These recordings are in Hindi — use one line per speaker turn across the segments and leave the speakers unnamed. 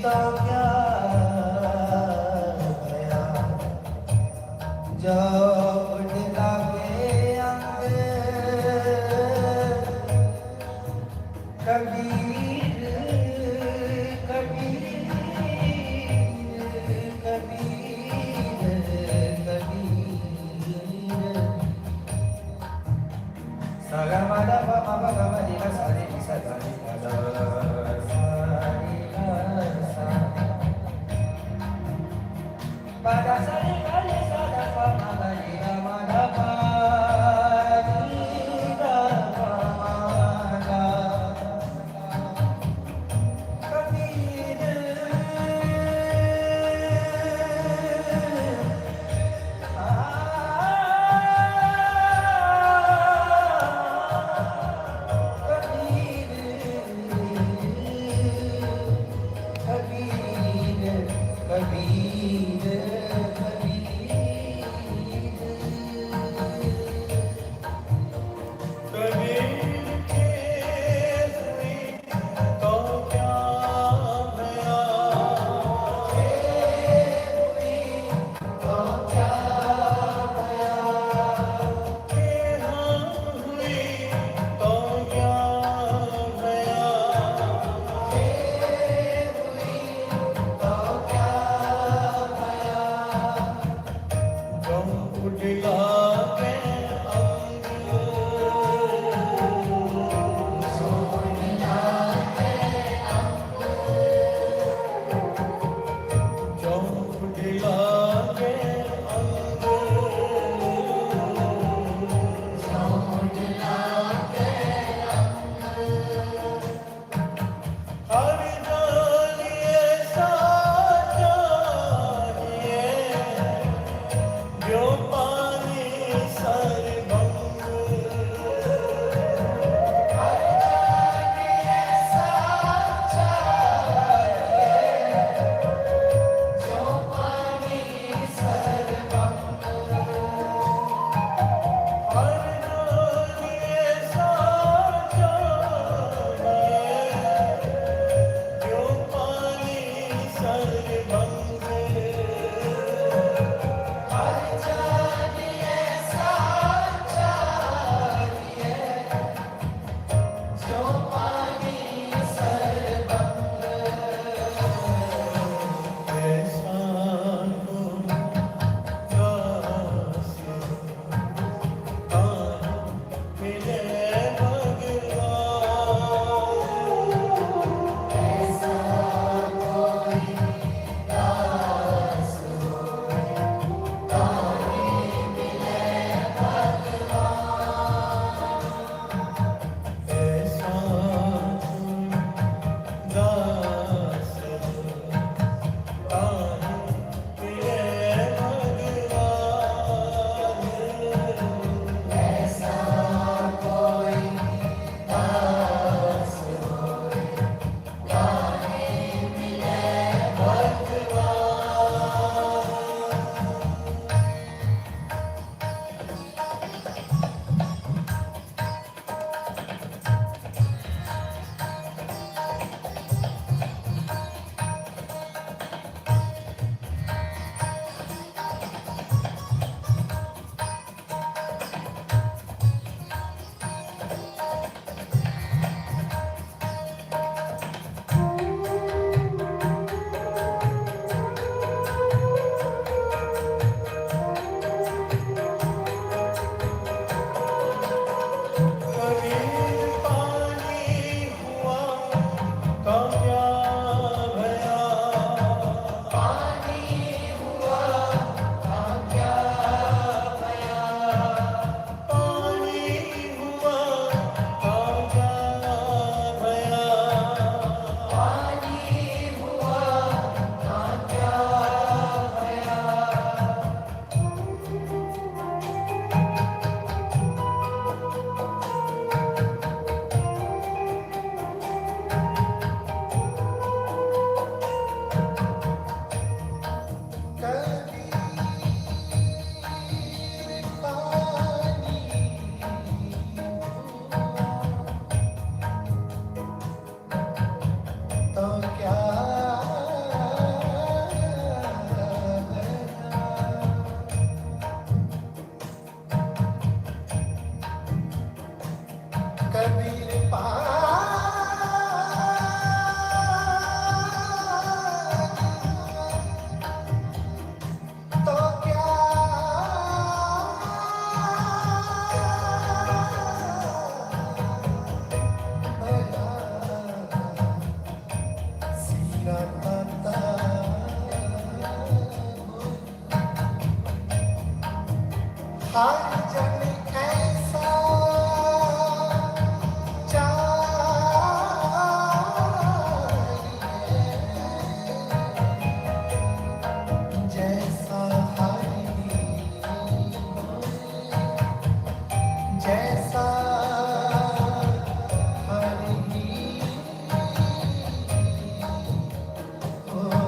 का क्या गया जब ढला के अंग कबीर कबीर कबीर कबीर सागा मादा पमा पगा मदि सा रे सा गा रे गा सा रे गा सा
गाता हाय जन ऐसा चाहिए जैसा हरी जैसा हरी हो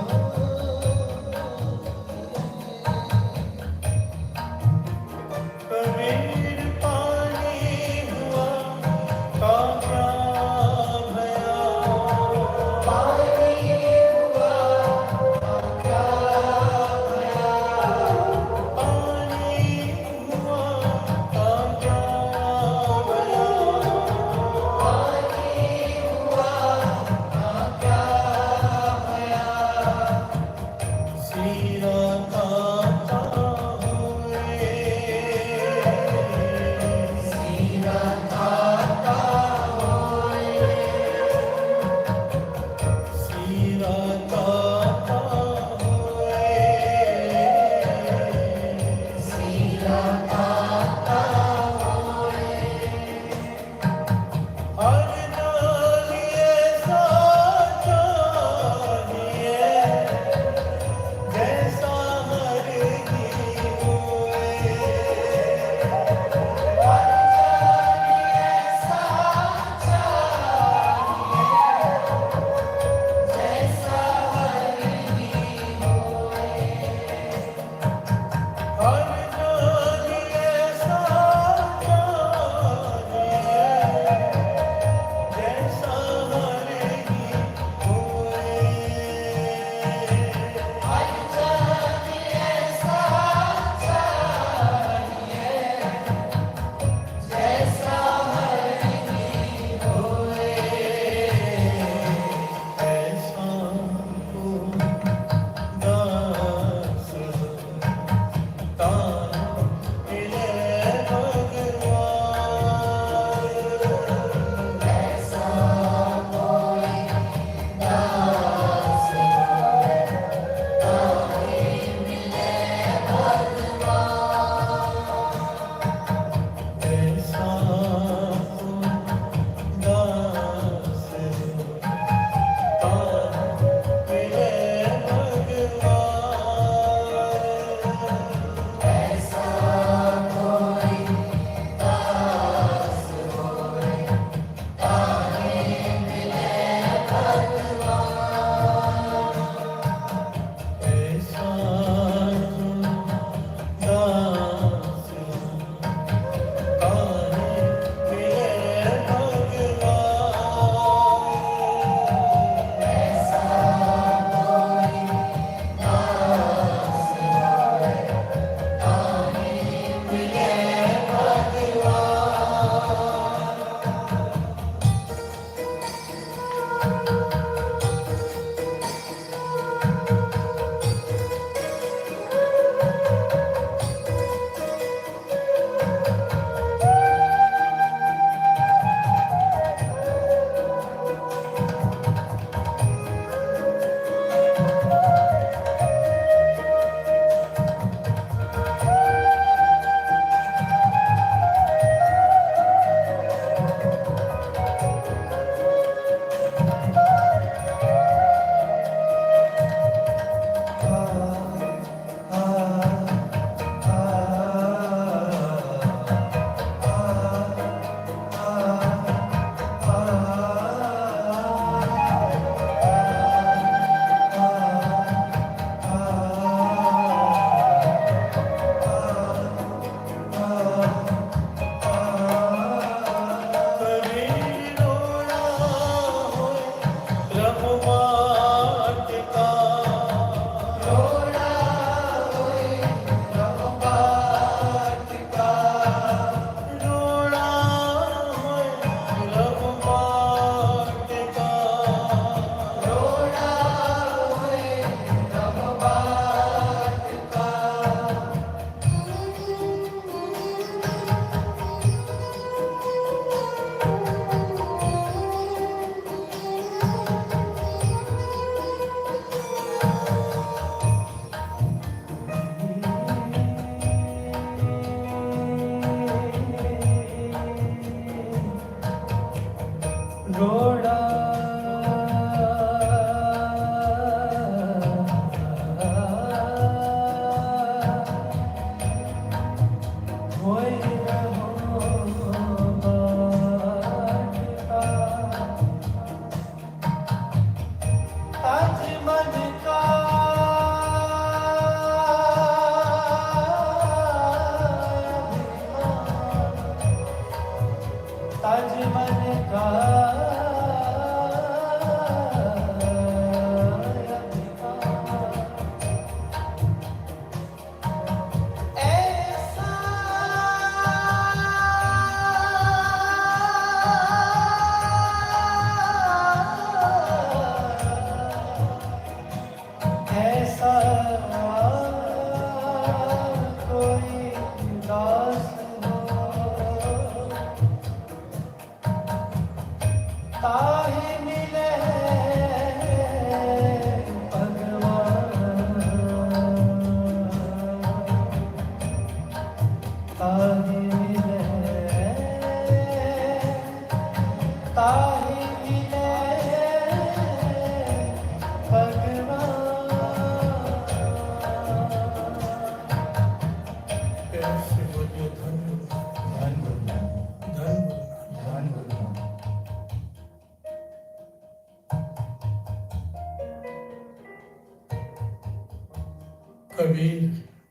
कबीर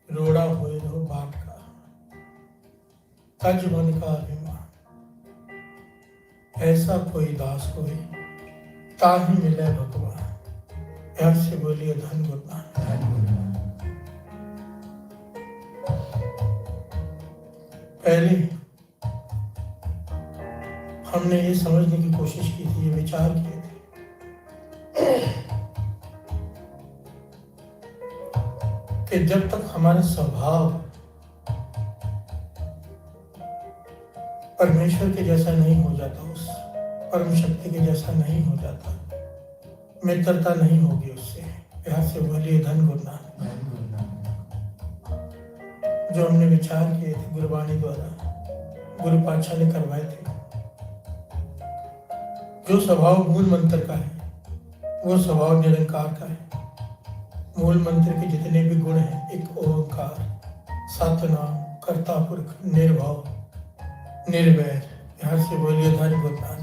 रोड़ा हुए रो बाट का, तज मन का अभिमान। ऐसा कोई दास होए ताहि मिले भगवान। यहाँ से बोलिए धन गुरनान। पहले हमने ये समझने की कोशिश की थी, ये विचार किए थे कि जब तक हमारा स्वभाव परमेश्वर के जैसा नहीं हो जाता, उस परम शक्ति के जैसा नहीं हो जाता, मित्रता नहीं होगी उससे। यहाँ से बोलिए धन गुरनान। जो हमने विचार किए थे गुरबाणी द्वारा, गुरु पातशाह ने करवाए थे, जो स्वभाव मूल मंत्र का है वो स्वभाव निरंकार का है। मूल मंत्र के जितने भी गुण हैं, एक ओंकार, सतनाम, कर्ता पुरख, निर्भाव, निर्वैर। यहाँ से बोलिए धन गुरनान।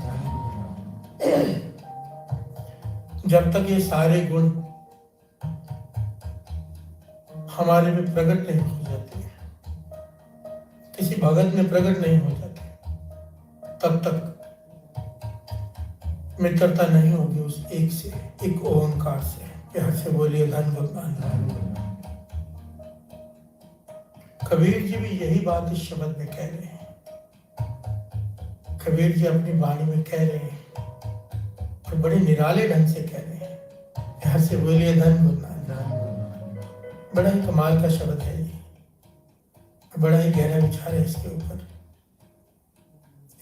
जब तक ये सारे गुण हमारे में प्रकट नहीं हो जाते, किसी भगत में प्रकट नहीं हो जाते, तब तक मित्रता नहीं होगी उस एक से, एक ओंकार से। यहाँ से बोलिए धन गुरनान। कबीर जी भी यही बात इस शब्द में कह रहे हैं। कबीर जी अपनी वाणी में कह रहे हैं और बड़े निराले ढंग से कह रहे हैं। यहाँ से बोलिए धन गुरनान। बड़ा ही कमाल का शब्द है ये, बड़ा ही गहरा विचार है इसके ऊपर।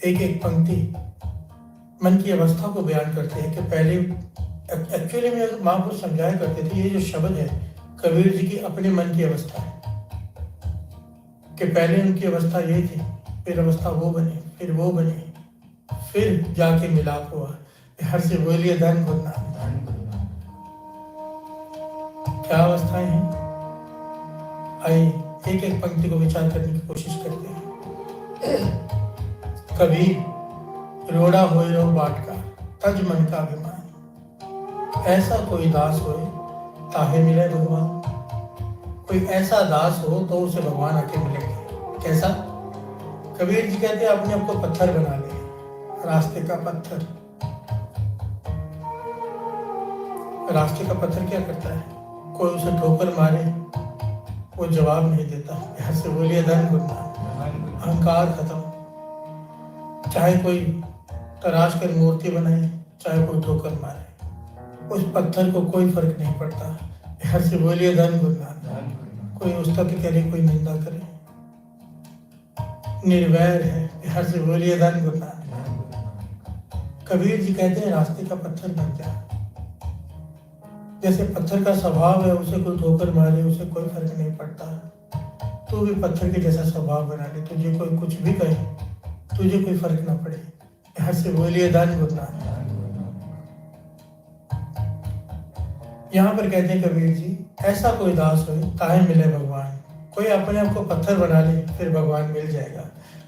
एक एक पंक्ति मन की अवस्था को बयान करते हैं कि पहले एक्चुअली में महापुरुष समझाया करते थे, ये जो शब्द है कबीर जी की अपने मन की अवस्था है कि पहले उनकी अवस्था ये थी, फिर अवस्था वो बनी, फिर वो बनी, फिर जाके मिलाप हुआ। हर से बोलिए धन गुरनान। क्या अवस्थाएं हैं? आइए एक एक पंक्ति को विचार करने की कोशिश करते हैं। कबीर रोड़ा होए रो बाट का, तज मन का अभिमान। ऐसा कोई दास होए ताहे मिले भगवान। कोई ऐसा दास हो तो उसे भगवान आके मिलेंगे। कैसा? कबीर जी कहते हैं अपने आप को पत्थर बना ले, रास्ते का पत्थर। रास्ते का पत्थर क्या करता है? कोई उसे ठोकर मारे वो जवाब नहीं देता। यहाँ से बोलिए धन गुरनान। अहंकार खत्म। चाहे कोई तराश कर मूर्ति बनाए, चाहे कोई ठोकर मारे, उस पत्थर को कोई फर्क नहीं पड़ता। यहाँ से बोलिए धन गुरनान। कोई उस्ता के करे, कोई निंदा करे, निर्वैर है। यहाँ से बोलिए धन गुरनान। कबीर जी कहते हैं रास्ते का पत्थर बन जा। जैसे पत्थर का स्वभाव है, उसे कोई ठोकर मारे उसे कोई फर्क नहीं पड़ता। तू भी पत्थर के जैसा स्वभाव बना ले, तुझे कोई कुछ भी कहे तुझे कोई फर्क ना पड़े। यहाँ से बोलिए धन गुरनान। यहाँ पर कहते हैं कबीर जी, ऐसा कोई दास हो ताहे मिले भगवान। कोई अपने आप को पत्थर बना ले, फिर भगवान मिल जाएगा।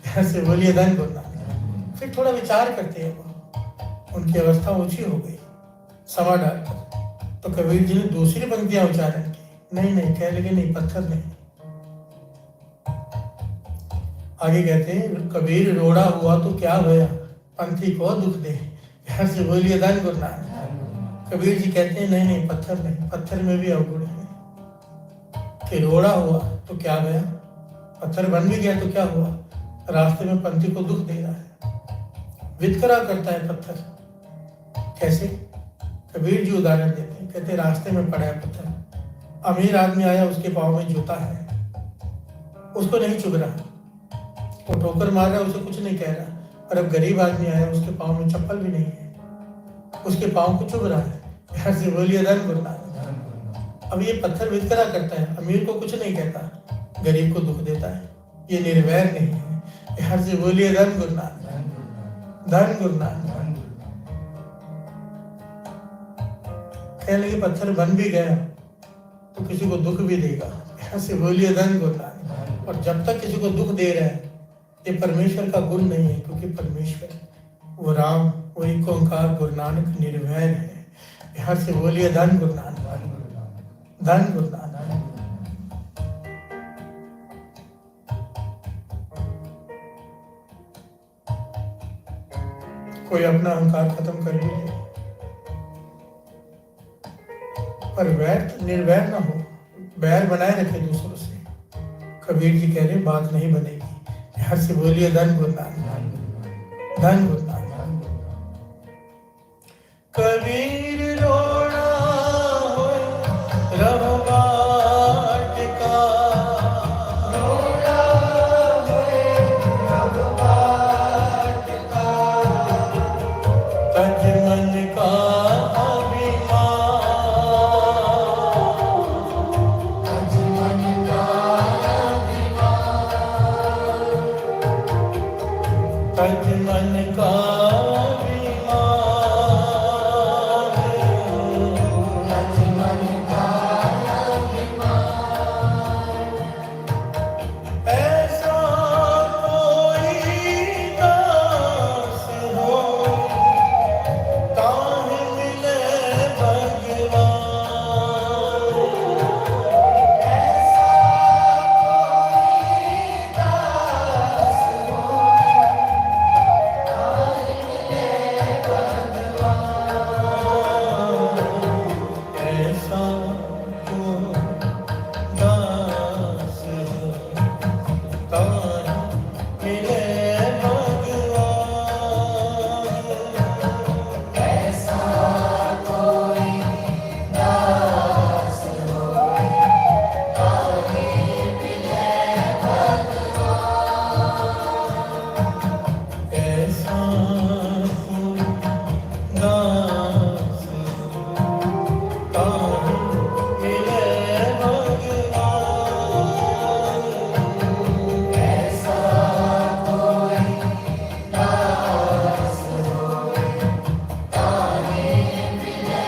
यहाँ से बोलिए धन गुरनान। फिर थोड़ा विचार करते हैं, उनकी अवस्था ऊंची हो गई समा डालकर, तो कबीर जी ने दूसरी पंक्तियां उच्चारण की। नहीं कह लगे नहीं, पत्थर नहीं। आगे कहते हैं कबीर रोड़ा हुआ तो क्या होया, पंथी को दुख दे। यहाँ से बोलिए धन गुरनान। कबीर जी कहते हैं नहीं पत्थर नहीं, पत्थर में भी अवगुण है। कि रोड़ा हुआ तो क्या गया, पत्थर बन भी गया तो क्या हुआ, रास्ते में पंथी को दुख दे रहा है, वितकरा करता है पत्थर। कैसे? कबीर जी उदाहरण देते हैं, कहते रास्ते में पड़ा है पत्थर, अमीर आदमी आया, उसके पाँव में जूता है, उसको नहीं चुभ रहा, वो ठोकर मार रहा है, उसे कुछ नहीं कह रहा। और अब गरीब आदमी आया, उसके पाँव में चप्पल भी नहीं है, उसके पाँव को चुभ रहा है। यहाँ से बोलिए धन गुरनान। अब ये पत्थर वितकरा करता है, अमीर को कुछ नहीं कहता, गरीब को दुख देता है, ये निर्वैर नहीं है। यहाँ से बोलिए धन गुरनान, धन गुरनान। कह लगे पत्थर बन भी गया तो किसी को दुख भी देगा। यहाँ से बोलिए धन गुरनान। और जब तक किसी को दुख दे रहा है, ये परमेश्वर का गुण नहीं है, क्योंकि परमेश्वर वो राम, वो एक ओंकार गुरु नानक निर्वैर है। यहाँ से बोलिए धन गुरनान, धन गुरनान। कोई अपना अहंकार खत्म कर भी ले, पर निर्वैर ना हो, बैर बनाए रखे दूसरों से। कबीर जी कह रहे बात नहीं बनेगी। हर से बोलिए धन गुरु नानक, धन गुरु नानक। कबीर रोड़ा होए रहो बाट का,
रोड़ा होए रब बाट का,
तज मन का अभिमान,
तज मन का अभिमान,
तज मन का
तज मन का अभिमान।
ऐसा कोई दास हो ताहि मिले भगवान, ऐसा कोई दास हो ताहि मिले भगवान,
ऐसा कोई दास हो ताहि मिले भगवान।
ऐसा कोई दास हो ताहि मिले भगवान,
ऐसा कोई दास हो ताहि मिले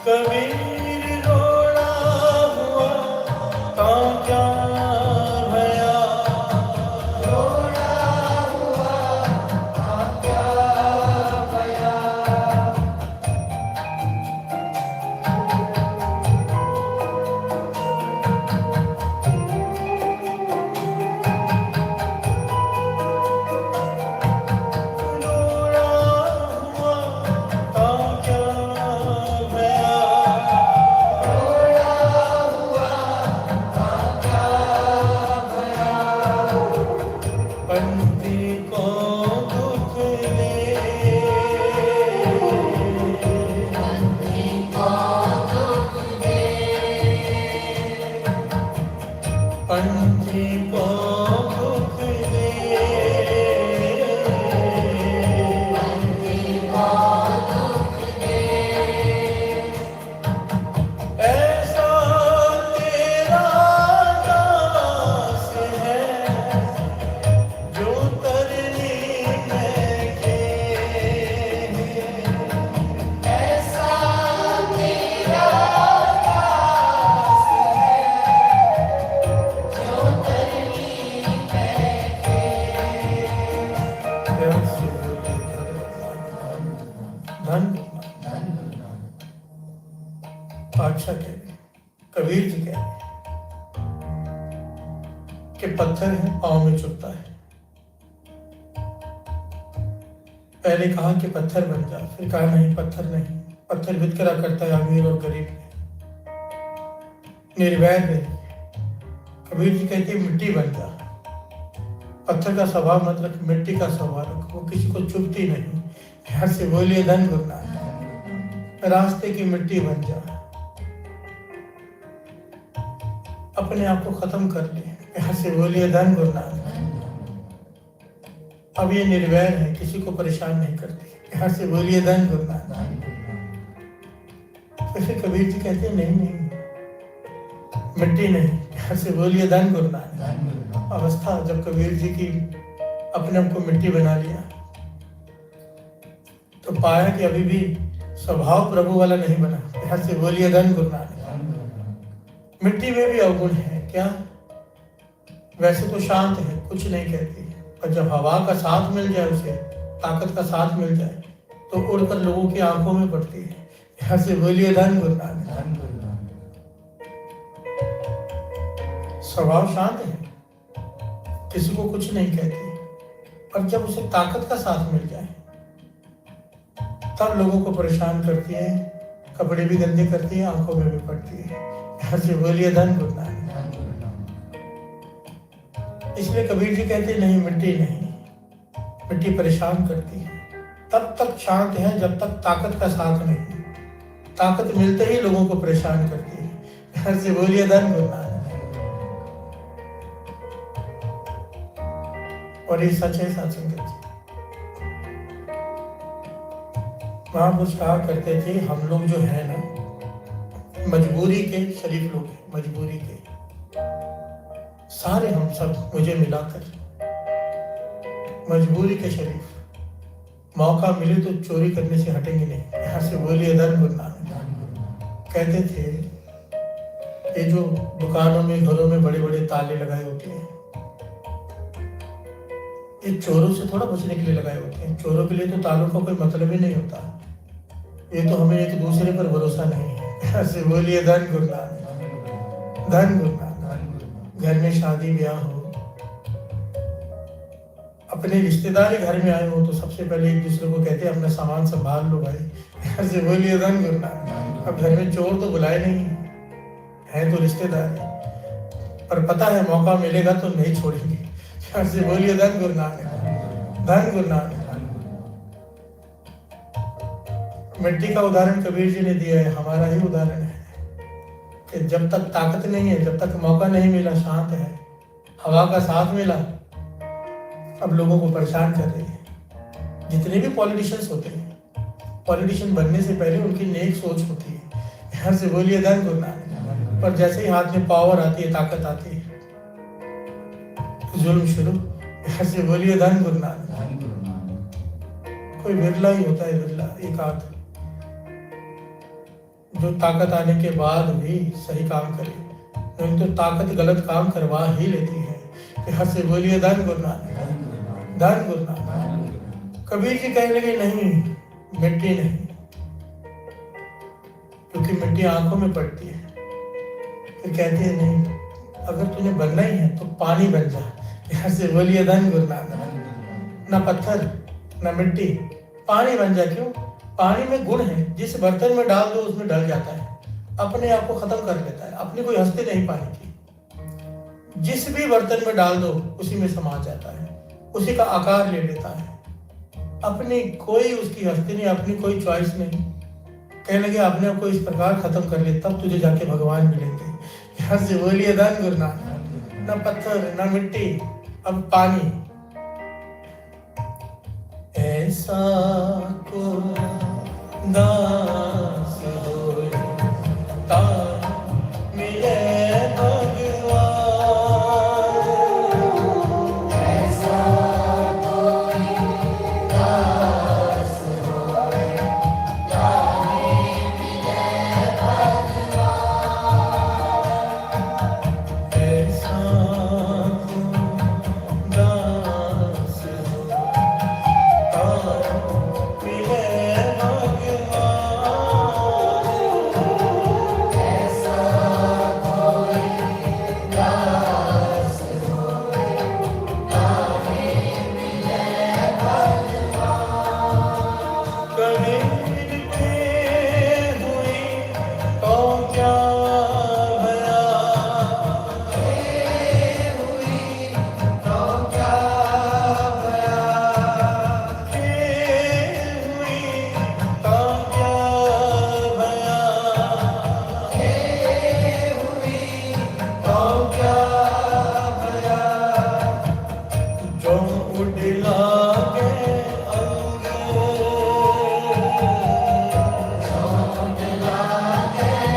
कबीर रोड़ा हुआ तां क्या भया,
रोड़ा हुआ क्या भया,
रोड़ा हुआ तां क्या भया,
रोड़ा हुआ क्या भया,
पंथी को दुख दे,
पंथी को दुख दे,
पंथी को दुख दे,
पंथी को दुख दे।
ऐसा तेरा दास है जो तरनी में खेले,
ऐसा तेरा दास है जो तरनी में
धन पातशाह कह रहे, कबीर जी कह रहे कि पत्थर है पाँव में चुभता है। पहले कहा कि पत्थर बन जा, फिर कहा नहीं पत्थर नहीं, पत्थर वितकरा करता है अमीर और गरीब में, निर्वैर है। कबीर जी कहते मिट्टी बन जा, पत्थर का स्वभाव मत रख, मिट्टी का स्वभाव रख, वो किसी को चुभती नहीं। यहाँ से बोलिए धन गुरु नानक, रास्ते की मिट्टी बन जा, अपने आप को खत्म कर ले। यहाँ से बोलिए धन गुरु नानक। अब ये निर्वैर है, किसी को परेशान नहीं करती। यहाँ से बोलिए धन गुरु नानक। फिर कबीर जी कहते हैं नहीं नहीं, मिट्टी नहीं। प्यार से बोलिए धन गुरु नानक।
धन गुरु नानक।
अवस्था जब कबीर जी की अपने आप को मिट्टी बना लिया तो पाया कि अभी भी स्वभाव प्रभु वाला नहीं बना। प्यार से बोलिए धन गुरु नानक।
धन गुरु नानक।
मिट्टी में भी अवगुण है क्या? वैसे तो शांत है, कुछ नहीं कहती, पर जब हवा का साथ मिल जाए, उसे ताकत का साथ मिल जाए तो उड़कर लोगों की आंखों में पड़ती है। यहाँ से बोलिए धन गुरु नानक।
धन गुरु नानक।
स्वभाव शांत है, किसी को कुछ नहीं कहती, पर जब उसे ताकत का साथ मिल जाए तब लोगों को परेशान करती है, कपड़े भी गंदे करती है, आंखों में भी पड़ती है। यहाँ से बोलिए धन गुरु नानक।
धन गुरु नानक।
इसलिए कबीर जी कहते नहीं, मिट्टी नहीं, मिट्टी परेशान करती है। तब तक शांत है जब तक ताकत का साथ नहीं, ताकत मिलते ही लोगों को परेशान करती है। यहाँ से बोलिए धन गुरु नानक। और ये सच है साथ संगत जी। महापुरुष कहा करते थे हम लोग जो है ना, मजबूरी के शरीफ लोग हैं, मजबूरी के सारे हम सब मुझे मिलाकर मजबूरी के शरीफ, मौका मिले तो चोरी करने से हटेंगे नहीं। यहाँ से बोलिए धन गुरु नानक।
धन गुरु नानक।
कहते थे ये जो दुकानों में घरों में बड़े बड़े ताले लगाए होते हैं, ये चोरों से थोड़ा बचने के लिए लगाए होते हैं। चोरों के लिए तो तालों का कोई मतलब ही नहीं होता। ये तो हमें एक दूसरे पर भरोसा नहीं है। ऐसे बोलिए धन गुरु नानक। धन गुरु नानक।
धन गुरु नानक।
घर में शादी ब्याह हो, अपने रिश्तेदार घर में आए हो तो सबसे पहले एक दूसरे को कहते हैं अपना सामान संभाल लो भाई। ऐसे बोलिए धन गुरु नानक। अब घर में चोर तो बुलाए नहीं है, तो रिश्तेदार है, पर पता है मौका मिलेगा तो नहीं छोड़ेंगे। ऐसे बोलिए धन गुरु नानक। धन गुरु नानक। मिट्टी का उदाहरण कबीर जी ने दिया है, हमारा ही उदाहरण है कि जब तक ताकत नहीं है, जब तक मौका नहीं मिला, शांत है, हवा का साथ मिला, अब लोगों को परेशान कर रही है। जितने भी पॉलिटिशियंस होते हैं, पॉलिटिशियन बनने से पहले उनकी नेक सोच होती है। यहाँ से बोलिए धन गुरु नानक। पर जैसे ही हाथ में पावर आती है, ताकत आती है, जुल्म शुरू। यहाँ से बोलिए धन गुरु नानक।
धन गुरु नानक।
कोई विरला ही होता है, विरला एक आध, जो ताकत आने के बाद भी सही काम करे, नहीं तो ताकत गलत काम करवा ही लेती है। यहाँ से बोलिए धन गुरु नानक। धन गुरु नानक। कबीर जी कहने लगे नहीं, मिट्टी नहीं, क्योंकि मिट्टी आंखों में पड़ती है। फिर कहते हैं नहीं, अगर तुझे बनना ही है तो पानी बन जा। यहाँ से बोलिए धन गुरु नानक। ना पत्थर ना मिट्टी, पानी बन जा। क्यों? पानी में गुण है, जिस बर्तन में डाल दो उसमें डल जाता है, अपने आप को खत्म कर लेता है, अपनी कोई हस्ती नहीं पानी की। जिस भी बर्तन में डाल दो उसी में समा जाता है, उसी का आकार ले लेता है, अपनी कोई उसकी हस्ती नहीं, अपनी कोई चॉइस नहीं। कहने लगे अपने आप को इस प्रकार खत्म कर ले, तब तुझे जाके भगवान मिलेंगे। यहाँ से बोलिए धन गुरु नानक। ना पत्थर ना मिट्टी, अब पानी। ऐसा को दास होए ता मिले भगवान।
ऐसा कोई दास होए ताने मिले भगवान।
ऐसा को दास होए ता मिले भगवान।
ऐसा कोई दास होए ताने मिले भगवान।
कबीर के हुई तो क्या भया,
हुई तो क्या भया।
के हुई तो क्या भया,
हुई तो क्या भया।
जो उड़ला के अंग,
चोट लागे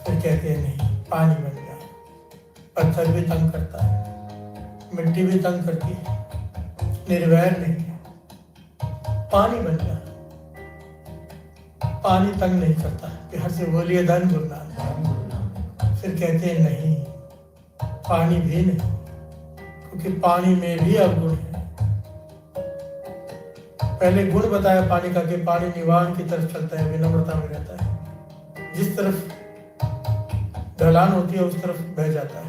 फिर कहते हैं नहीं, पानी बन गया। पत्थर भी तंग करता है, मिट्टी भी तंग करती है, निर्वैर नहीं है, पानी बन गया। पानी तंग नहीं करता। प्यार से बोलिए धन गुरु नानक। फिर कहते हैं नहीं, पानी भी नहीं, क्योंकि पानी में भी अवगुण है। पहले गुण बताया पानी का कि पानी निवारण की तरफ चलता है, विनम्रता में रहता है, जिस तरफ ढलान होती है उस तरफ बह जाता है,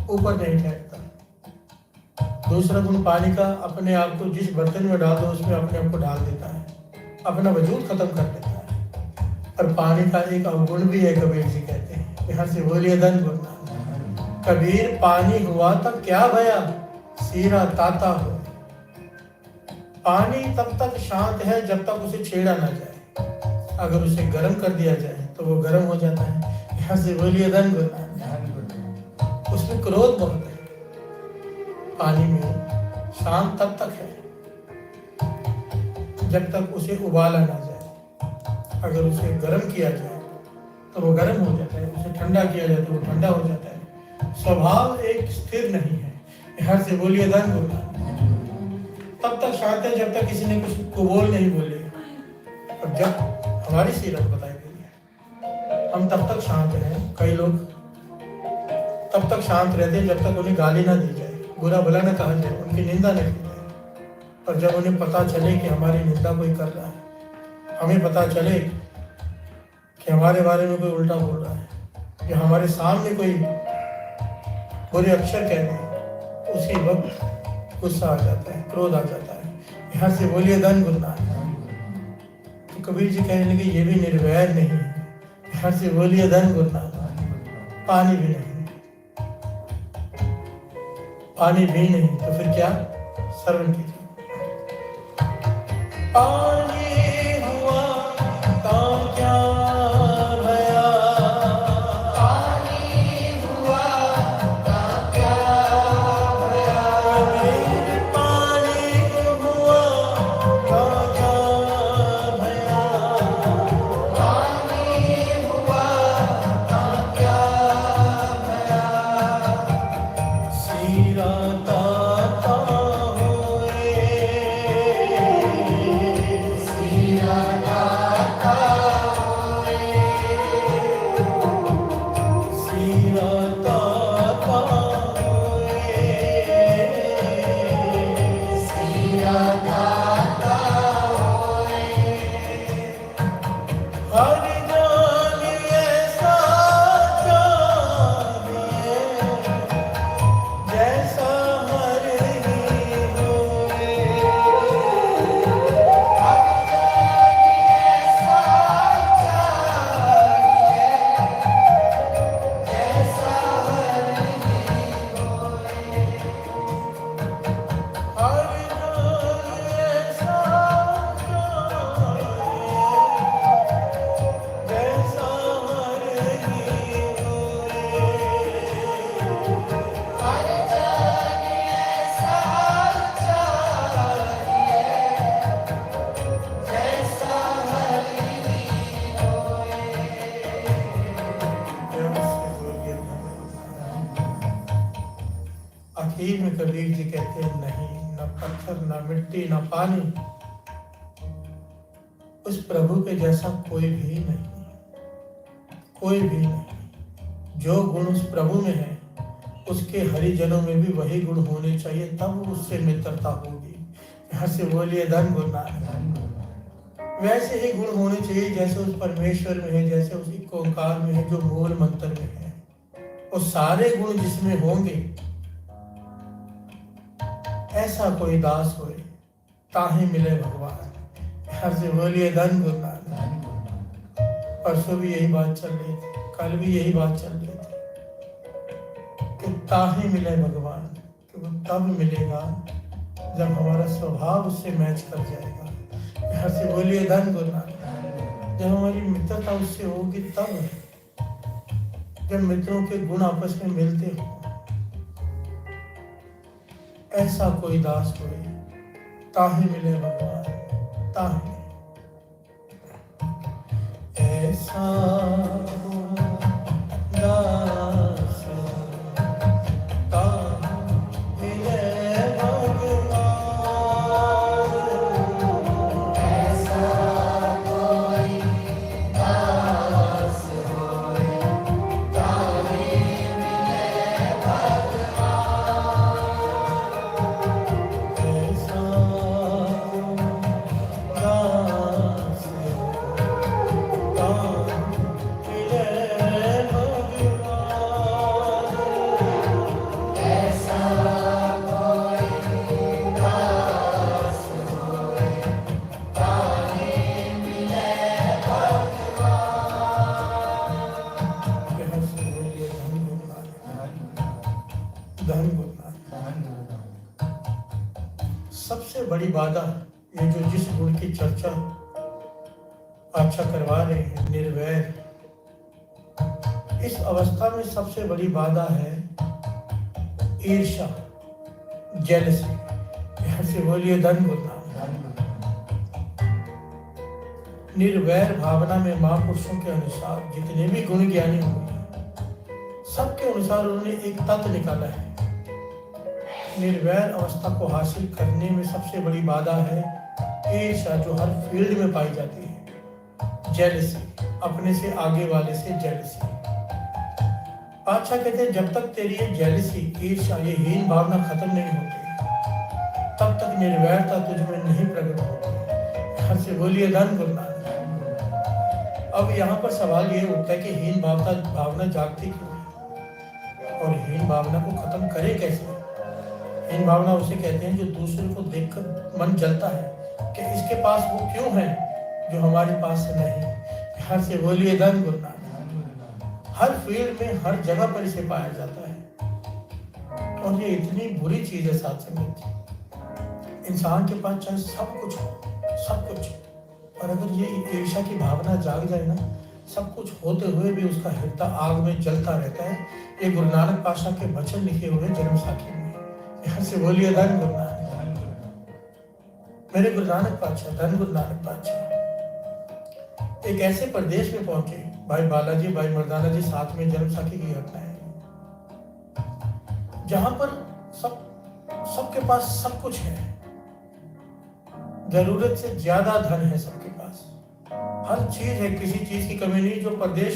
ऊपर नहीं ठहरता। दूसरा गुण पानी का, अपने आप को जिस बर्तन में डाल दो उसमें अपने आप को ढाल देता है, अपना वजूद खत्म कर देता है। और पानी का एक अवगुण भी है, कबीर जी कहते हैं। यहाँ से बोलिए धन गुरु नानक। कबीर पानी हुआ तब क्या भया, सीरा ताता हो। पानी तब तक शांत है जब तक उसे छेड़ा ना जाए। अगर उसे गर्म कर दिया जाए तो वो गर्म हो जाता है। यहाँ से बोलिए धन गुरु नानक। उसमें क्रोध बहुत है। पानी में शांत तब तक है जब तक उसे उबाला ना जाए। अगर उसे गर्म किया जाए तो वो गर्म हो जाता है, उसे ठंडा किया जाए तो वो ठंडा हो जाता है। स्वभाव एक स्थिर नहीं है। यहाँ से बोलिए धन गुरु नानक। तब तक शांत है जब तक किसी ने कुछ कुबोल नहीं बोले। और जब हमारी सीरत बताई गई है, हम तब तक शांत हैं। कई लोग तब तक शांत रहते हैं जब तक उन्हें गाली ना दी जाए, बुरा भला ना कहा जाए, उनकी निंदा नहीं की जाए। और जब उन्हें पता चले कि हमारी निंदा कोई कर रहा है, हमें पता चले कि हमारे बारे में कोई उल्टा बोल रहा है या हमारे सामने कोई बुरे अक्षर कह रहे हैं, उसी वक्त गुस्सा आ जाता है, क्रोध आ जाता है। यहाँ से बोलिए धन गुरु नानक। तो कबीर जी कहने लगे ये भी निर्वैर नहीं है। यहाँ से बोलिए धन गुरु नानक। पानी भी नहीं, पानी भी नहीं तो फिर क्या? श्रवण कीजिए। पानी हुआ तो क्या भया,
पानी हुआ तो क्या भया,
पानी हुआ तो क्या भया,
पानी हुआ तो क्या भया,
सीरा ताता होए,
सीरा ताता होए,
सीरा ताता होए,
सीरा ताता होए,
हर जान ऐसा चाहिए जैसा हर ही होए। हर जान ऐसा चाहिए जैसा हर ही होए। आखिर में कबीर जी कहते हैं नहीं, न पत्थर, न मिट्टी, न पानी, उस प्रभु के जैसा कोई भी नहीं, कोई भी नहीं। जो गुण उस प्रभु में है उसके हरिजनों में भी वही गुण होने चाहिए, तब उससे मित्रता होगी। यहाँ से बोलिए धन गुरु नानक। वैसे ही गुण होने चाहिए जैसे उस परमेश्वर में है, जैसे उसी ओंकार में है, जो मूल मंत्र में है। और सारे गुण जिसमें होंगे ऐसा कोई दास होए ताहि मिले भगवान। यहाँ से बोलिए धन गुरु नानक। परसों भी यही बात चल रही थी, कल भी यही बात चल रही थी कि ताहि मिले भगवान, कि वो तब मिलेगा जब हमारा स्वभाव उससे मैच कर जाएगा। यहाँ से बोलिए धन गुरु नानक। जब हमारी मित्रता उससे होगी तब, जब मित्रों के गुण आपस में मिलते हो, ऐसा कोई दास होए ताहि मिले भगवान, ताहि ऐसा धन गुरु नानक।
धन गुरु नानक।
सबसे बड़ी बाधा, ये जो जिस गुण की चर्चा अच्छा करवा रहे हैं, निर्वैर, इस अवस्था में सबसे बड़ी बाधा है ईर्ष्या, जेलसी। यहाँ से बोलिए धन गुरु नानक।
धन गुरु नानक।
निर्वैर भावना में महापुरुषों के अनुसार जितने भी गुण ज्ञानी हुए, सबके अनुसार उन्होंने एक तत्व निकाला है। निर्वैर अवस्था को हासिल करने में सबसे बड़ी बाधा है ईर्ष्या, जो हर फील्ड में पाई जाती है। जेलसी, अपने से आगे वाले से जेलसी। अच्छा कहते हैं, जब तक तेरी ये जेलसी, ईर्ष्या, ये हीन भावना खत्म नहीं होती, तब तक निर्वैरता तुझ में नहीं प्रकट होती। यहाँ से बोलिए धन गुरु नानक। अब यहाँ पर सवाल ये उठता है कि हीन भावना जागती क्यों है, और हीन भावना को खत्म करे कैसे। हीन भावना उसे कहते हैं जो दूसरे को देखकर मन जलता है कि इसके पास वो क्यों है जो हमारे पास नहीं। यहाँ से बोलिए धन गुरु नानक। हर फील्ड में, हर जगह पर इसे पाया जाता है, और ये इतनी बुरी चीज है साथ संगत। इंसान के पास चाहे सब कुछ हो, सब कुछ, और अगर ये ईर्ष्या की भावना जाग जाए ना, सब कुछ होते हुए भी उसका हृदय आग में जलता रहता है। ये गुरु नानक पातशाह के वचन लिखे हुए जन्म साखी में। यहाँ से बोलिए धन गुरु नानक। मेरे गुरु नानक पातशाह, धन गुरु नानक पातशाह एक ऐसे प्रदेश में पहुंचे, भाई बालाजी, भाई मर्दाना जी साथ में जन्म साखी की घटना है, जहां पर सबके पास सब कुछ है, जरूरत से ज्यादा धन है सबके पास, हर चीज है, किसी चीज की कमी नहीं। जो प्रदेश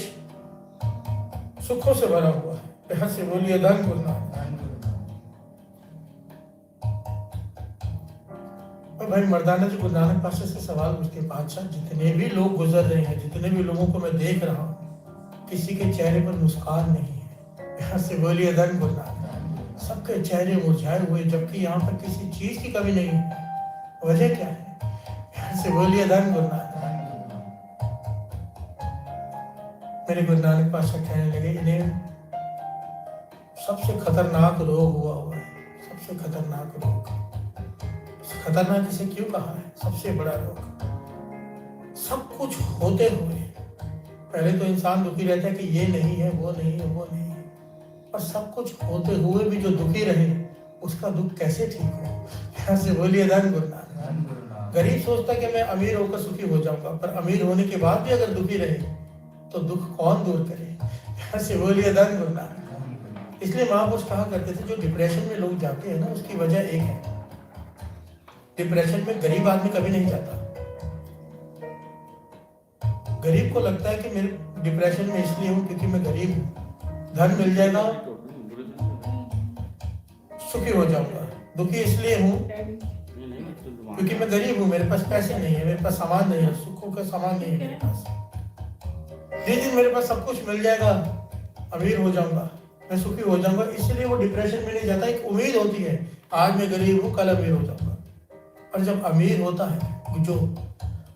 सुखों से भरा हुआ है। यहाँ से बोलिए धन गुरु नानक। भाई मर्दाना जी गुरु नानक पातशाह से सवाल पूछते, पातशाह जितने भी लोग गुजर रहे हैं, जितने भी लोगों को मैं देख रहा हूँ, किसी के चेहरे पर मुस्कान नहीं है। यहाँ से बोलिए धन गुरु नानक। सबके चेहरे मुरझाए हुए, जबकि यहाँ पर किसी चीज की कमी नहीं है। वजह क्या है? यहाँ से बोलिए धन गुरु नानक। मेरे गुरु नानक पातशाह कहने लगे, इन्हें सबसे खतरनाक रोग हुआ है, सबसे खतरनाक रोग। खतरनाक इसे क्यों कहा है? सबसे बड़ा रोग। सब कुछ होते हुए पहले तो इंसान दुखी रहता है कि ये नहीं है, वो नहीं है, वो नहीं है, और सब कुछ होते हुए भी जो दुखी रहे, उसका दुख कैसे ठीक हो? यहाँ से बोलिए धन गुरु नानक। गरीब सोचता है कि मैं अमीर होकर सुखी हो जाऊंगा, पर अमीर होने के बाद भी अगर दुखी रहे तो दुख कौन दूर करे? यहाँ से बोलिए धन गुरु नानक। इसलिए महापुरुष कहा करते थे, जो डिप्रेशन में लोग जाते हैं ना, उसकी वजह एक है, डिप्रेशन में गरीब आदमी कभी नहीं जाता। गरीब को लगता है कि मेरे डिप्रेशन में इसलिए हूं क्योंकि मैं गरीब हूं, धन मिल जाएगा सुखी हो जाऊंगा। दुखी इसलिए हूं क्योंकि मैं गरीब हूं, मेरे पास पैसे नहीं है, मेरे पास सामान नहीं है, सुखों का सामान नहीं है मेरे पास। जिस दिन मेरे पास सब कुछ मिल जाएगा, अमीर हो जाऊंगा, मैं सुखी हो जाऊंगा, इसलिए वो डिप्रेशन में नहीं जाता। एक उम्मीद होती है, आज मैं गरीब हूं, कल अमीर हो जाऊंगा। और जब अमीर होता है जो,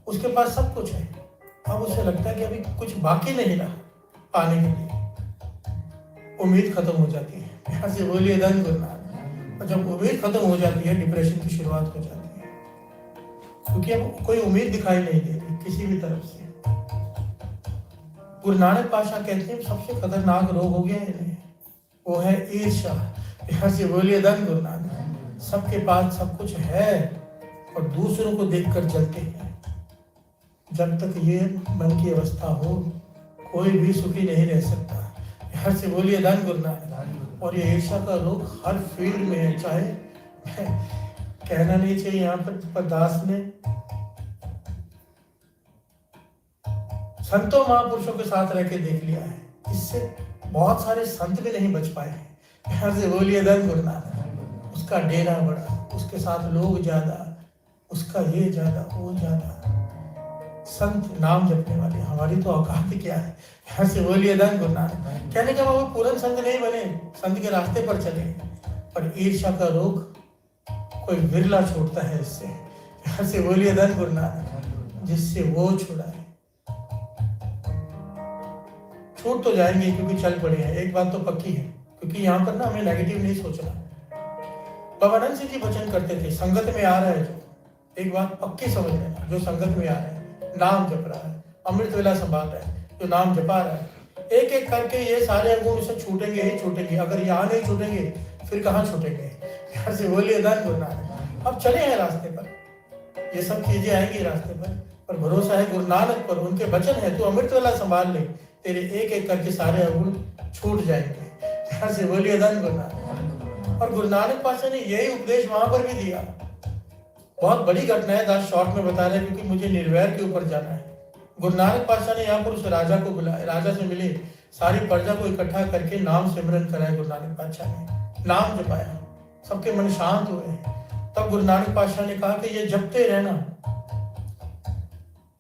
उसके पास सब कुछ है, अब उसे लगता है कि अभी कुछ बाकी नहीं रहा पाने के लिए, उम्मीद खत्म हो जाती है। यहाँ से बोलिए धन गुरु नानक। और जब उम्मीद खत्म हो जाती है, डिप्रेशन की शुरुआत हो जाती है, क्योंकि अब कोई उम्मीद दिखाई नहीं दे रही किसी भी तरफ से। गुरु नानक पातशाह कहते हैं सबसे खतरनाक रोग हो गया है, वो है ईर्ष्या। यहाँ से बोलिए धन गुरु नानक। सबके पास सब कुछ है और दूसरों को देखकर जलते हैं। जब तक ये मन की अवस्था हो, कोई भी सुखी नहीं रह सकता। यहाँ से बोलिए धन गुरु नानक। और ये ईर्ष्या का रोग हर फील्ड में है, चाहे कहना नहीं चाहिए, यहाँ पर दास ने संतों महापुरुषों के साथ रह के देख लिया है, इससे बहुत सारे संत भी नहीं बच पाए हैं। यहाँ से बोलिए धन गुरु नानक। उसका डेरा बड़ा, उसके साथ लोग ज्यादा, उसका ये ज्यादा, वो ज्यादा, संत नाम जपने वाले। हमारी तो औकात क्या है? यहाँ से बोलिए धन गुरु नानक। कहने का वो पूर्ण संत नहीं बने, संत के रास्ते पर चले, पर ईर्ष्या का रोग कोई विरला छोड़ता है इससे। यहाँ से बोलिए धन गुरु नानक। जिससे वो छुड़ाए, छूट तो जाएंगे क्योंकि चल पड़े हैं। एक बात तो पक्की है, क्योंकि क्योंकि यहाँ पर ना हमें नेगेटिव नहीं सोचना। बाबानंद सिंह जी वचन करते थे, संगत में आ रहा है जो, एक बात पक्की समझ लेना, जो संगत में आ रहा है, नाम जप रहा है, अमृत वेला संभाल रहा है, जो नाम जपा रहा है, एक एक करके ये सारे अवगुण उसे छूटेंगे ही छूटेंगे। अगर यहाँ नहीं छूटेंगे फिर कहाँ छूटेंगे? यहाँ से बोलिए धन गुरु नानक। अब चले हैं रास्ते पर, ये सब चीजें आएंगी रास्ते पर भरोसा है गुरु नानक पर, उनके वचन है, तू अमृत वेला संभाल ले, तेरे एक एक करके सारे अवगुण छूट जाएंगे। यहाँ से बोलिए धन गुरु नानक। और गुरु नानक पातशाह ने यही उपदेश वहां पर भी दिया। बहुत बड़ी घटना है, दास शॉर्ट में बता रहे हैं क्योंकि मुझे निर्वैर के ऊपर जाना है। गुरु नानक पातशाह ने यहाँ पर उस राजा को बुलाया, राजा से मिले, सारी प्रजा को इकट्ठा करके नाम सिमरन कराया। गुरु नानक पातशाह ने नाम जपाया, सबके मन शांत हुए। तब गुरु नानक पातशाह ने कहा कि ये जपते रहना।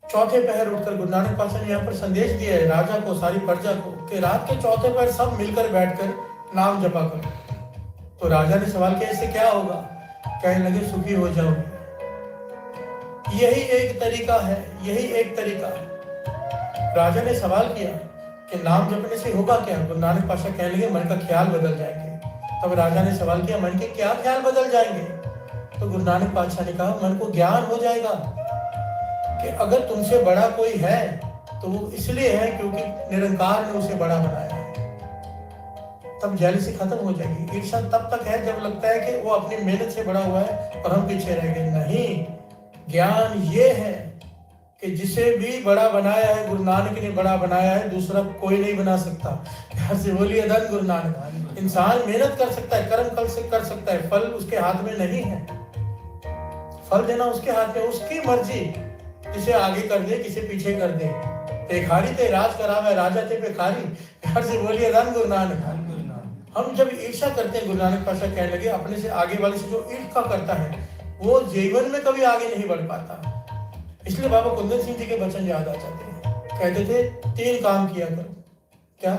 चौथे पहर उठकर गुरु नानक पातशाह ने यहाँ पर संदेश दिया है राजा को, सारी प्रजा को, कि रात के चौथे पहर सब मिलकर बैठकर नाम जपा करो। तो राजा ने सवाल किया, इससे क्या होगा? कहने लगे, सुखी हो जाओगे। यही एक तरीका है, यही एक तरीका। राजा ने सवाल किया कि नाम जपने से होगा क्या? गुरु नानक पातशाह कहने लगे, मन का ख्याल बदल जाएंगे। तब राजा ने सवाल किया, मन के क्या ख्याल बदल जाएंगे? तो गुरु नानक पातशाह ने कहा, मन को ज्ञान हो जाएगा कि अगर तुमसे बड़ा कोई है तो वो इसलिए है क्योंकि निरंकार ने उसे बड़ा बनाया है। तब जेलसी खत्म हो जाएगी। ईर्ष्या तब तक है जब लगता है कि वो अपनी मेहनत से बड़ा हुआ है और हम पीछे रह गए। नहीं, ज्ञान ये है कि जिसे भी बड़ा बनाया है गुरु नानक ने बड़ा बनाया है, दूसरा कोई नहीं बना सकता। यहाँ से बोलिए धन गुरु नानक। इंसान मेहनत कर सकता है, कर्म कल से कर सकता है, फल उसके हाथ में नहीं है। फल देना उसके हाथ में, उसकी मर्जी, किसे आगे कर दे किसे पीछे कर दे। पेखारी ते राज करावे, राजा थे पेखारी। यहाँ से बोलिए धन गुरु नानक। हम जब ईर्ष्या करते हैं, गुरु नानक पातशाह कहने लगे, अपने से आगे वाले से जो ईर्ष्या करता है वो जीवन में कभी आगे नहीं बढ़ पाता। इसलिए बाबा कुंदन सिंह जी के वचन याद आ जाते हैं। कहते थे, 3 काम किया करो। क्या?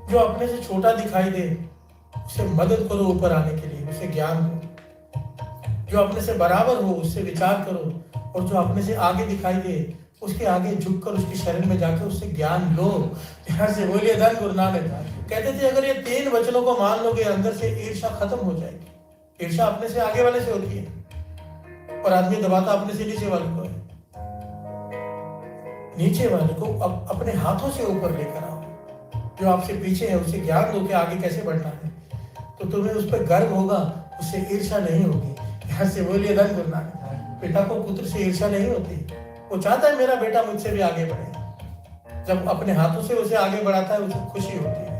जो अपने से छोटा दिखाई दे उसे मदद करो ऊपर आने के लिए, उसे ज्ञान दो। जो अपने से बराबर हो उससे विचार करो, और जो अपने से आगे दिखाई दे उसके आगे झुककर उसकी शरण में जाकर उससे ज्ञान लो। यहाँ से बोलिए धन गुरु नानक। कहते थे, अगर ये 3 वचनों को मान लोगे, अंदर से ईर्ष्या खत्म हो जाएगी। ईर्ष्या अपने से आगे वाले से होती है और आदमी दबाता अपने से नीचे वाले को है। नीचे वाले को अपने हाथों से ऊपर लेकर आओ। जो आपसे पीछे है उसे ज्ञान दो कि आगे कैसे बढ़ना है, तो तुम्हें उस पर गर्व होगा, उससे ईर्ष्या नहीं होगी। यहाँ से बोलिए धन गुरु नानक। पिता को पुत्र से ईर्ष्या नहीं होती, वो चाहता है मेरा बेटा मुझसे भी आगे बढ़े। जब अपने हाथों से उसे आगे बढ़ाता है उसे खुशी होती है,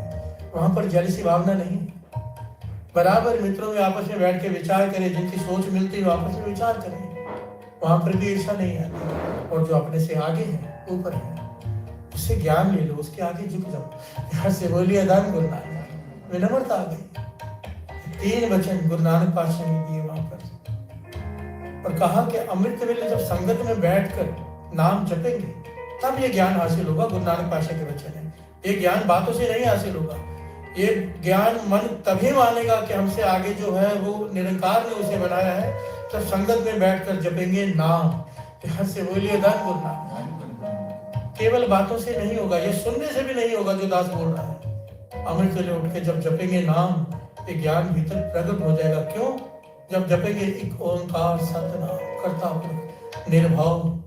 वहां पर जेलसी भावना नहीं। बराबर मित्रों में आपस में बैठ के विचार करें, जिनकी सोच मिलती है आपस में विचार करें, वहां पर भी ईर्ष्या नहीं आती। और जो अपने से आगे है, ऊपर है, उससे ज्ञान ले लो, उसके आगे झुक जाओ। यहाँ से बोलिए धन गुरु नानक। विनम्रता आ गई। 3 वचन गुरु नानक पातशाह ने दिए वहां पर, और कहा कि अमृत वेले जब संगत में बैठकर नाम जपेंगे तब ये ज्ञान हासिल होगा। गुरु नानक पातशाह के वचन है। ये ज्ञान बातों से नहीं हासिल होगा, ये ज्ञान मन तभी मानेगा कि हमसे आगे जो है वो निरंकार ने उसे बनाया है, जब संगत में बैठकर जपेंगे नाम। यहाँ से बोलिए धन गुरु नानक। केवल बातों से नहीं होगा, ये सुनने से भी नहीं होगा जो दास बोल रहा है। अमृत वेले उठ के जब जपेंगे नाम, ये ज्ञान भीतर प्रकट हो जाएगा। क्यों? जब जपेंगे एक ओंकार सतनाम करता हूँ, निर्भाव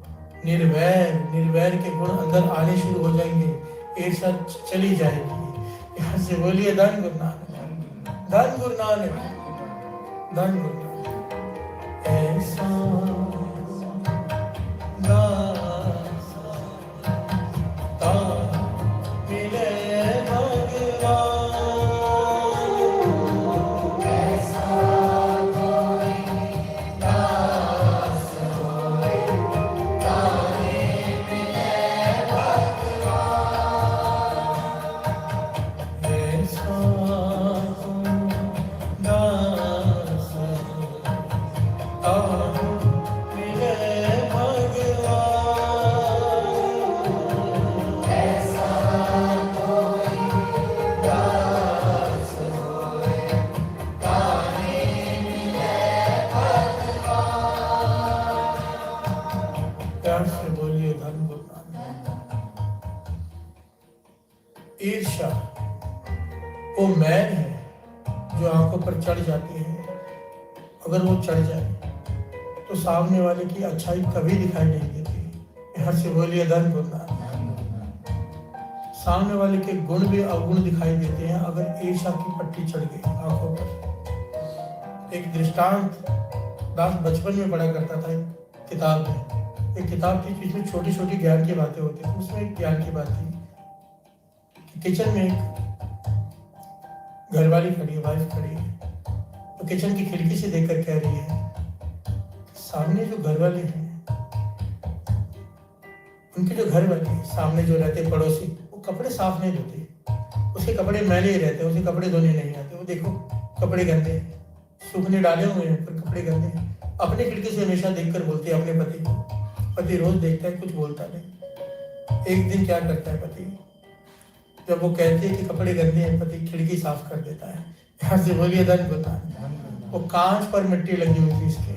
निर्वैर, निर्वैर के गुण अंदर आने शुरू हो जाएंगे, ईर्ष्या चली जाएगी। यहाँ से बोलिए धन गुरु नानक। धन गुरु नानक, धन गुरु नानक। ऐसा मिले वो मैल है जो आंखों पर चढ़ जाती है, अगर वो चढ़ जाए तो सामने वाले की अच्छाई कभी दिखाई नहीं देती। यहाँ से बोलिए धन गुरु। सामने वाले के गुण भी अवगुण दिखाई देते हैं अगर ईर्ष्या की पट्टी चढ़ गई आंखों पर। एक दृष्टांत दास बचपन में पढ़ा करता था एक किताब में। एक किताब थी जिसमें छोटी छोटी ज्ञान की बातें होती थी। उसमें एक ज्ञान की बात थी कि किचन में एक घरवाली खड़ी है, वाइफ खड़ी है, तो किचन की खिड़की से देखकर कह रही है सामने जो घरवाले हैं, उनके जो घर वाले हैं, सामने जो रहते पड़ोसी, वो कपड़े साफ नहीं धोते, उसके कपड़े मैले ही रहते हैं, उसे कपड़े धोने नहीं आते। वो देखो कपड़े गंदे हैं, सूखने डाले हुए हैं पर कपड़े गंदे हैं। अपने खिड़की से हमेशा देखकर बोलती है अपने पति को। पति रोज देखता है, कुछ बोलता नहीं। एक दिन क्या करता है पति, जब वो कहती है कि कपड़े गंदे हैं, पति खिड़की साफ कर देता है। यहाँ से बोलिए धन गुरु। वो कांच पर मिट्टी लगी हुई थी इसके,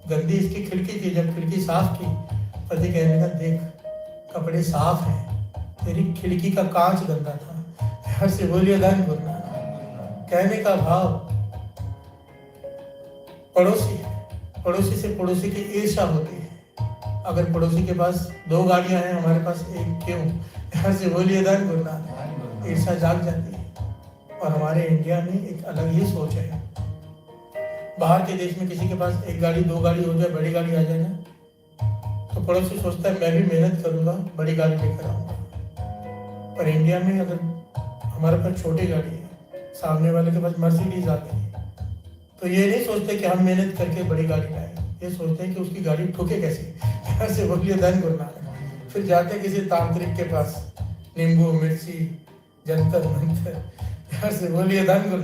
गंदी इसकी खिड़की थी। जब खिड़की साफ की, पति कहने लगा देख कपड़े साफ हैं, तेरी खिड़की का कांच गंदा था। यहाँ से बोलिए धन गुरु। कहने का भाव पड़ोसी से पड़ोसी की ईर्ष्या होती है। अगर पड़ोसी के पास 2 गाड़ियां हैं, हमारे पास एक क्यों? यहाँ से बोलिए धन गुरु। ईर्ष्या जाग जाती है। और हमारे इंडिया में एक अलग ही सोच है। बाहर के देश में किसी के पास 1 गाड़ी 2 गाड़ी हो जाए, बड़ी गाड़ी आ जाए ना, तो पड़ोसी सोचता है मैं भी मेहनत करूंगा, बड़ी गाड़ी लेकर आऊंगा। पर इंडिया में अगर हमारे पास छोटी गाड़ी है, सामने वाले के पास मर्सिडीज आती है, तो ये नहीं सोचते कि हम मेहनत करके बड़ी गाड़ी लाएं, ये सोचते हैं कि उसकी गाड़ी ठुके कैसे। यहाँ से बोलिए धन गुरु। फिर जाते हैं किसी तांत्रिक के पास, नींबू मिर्ची जंतर मंतर। यहाँ से बोलिए धन गुरु।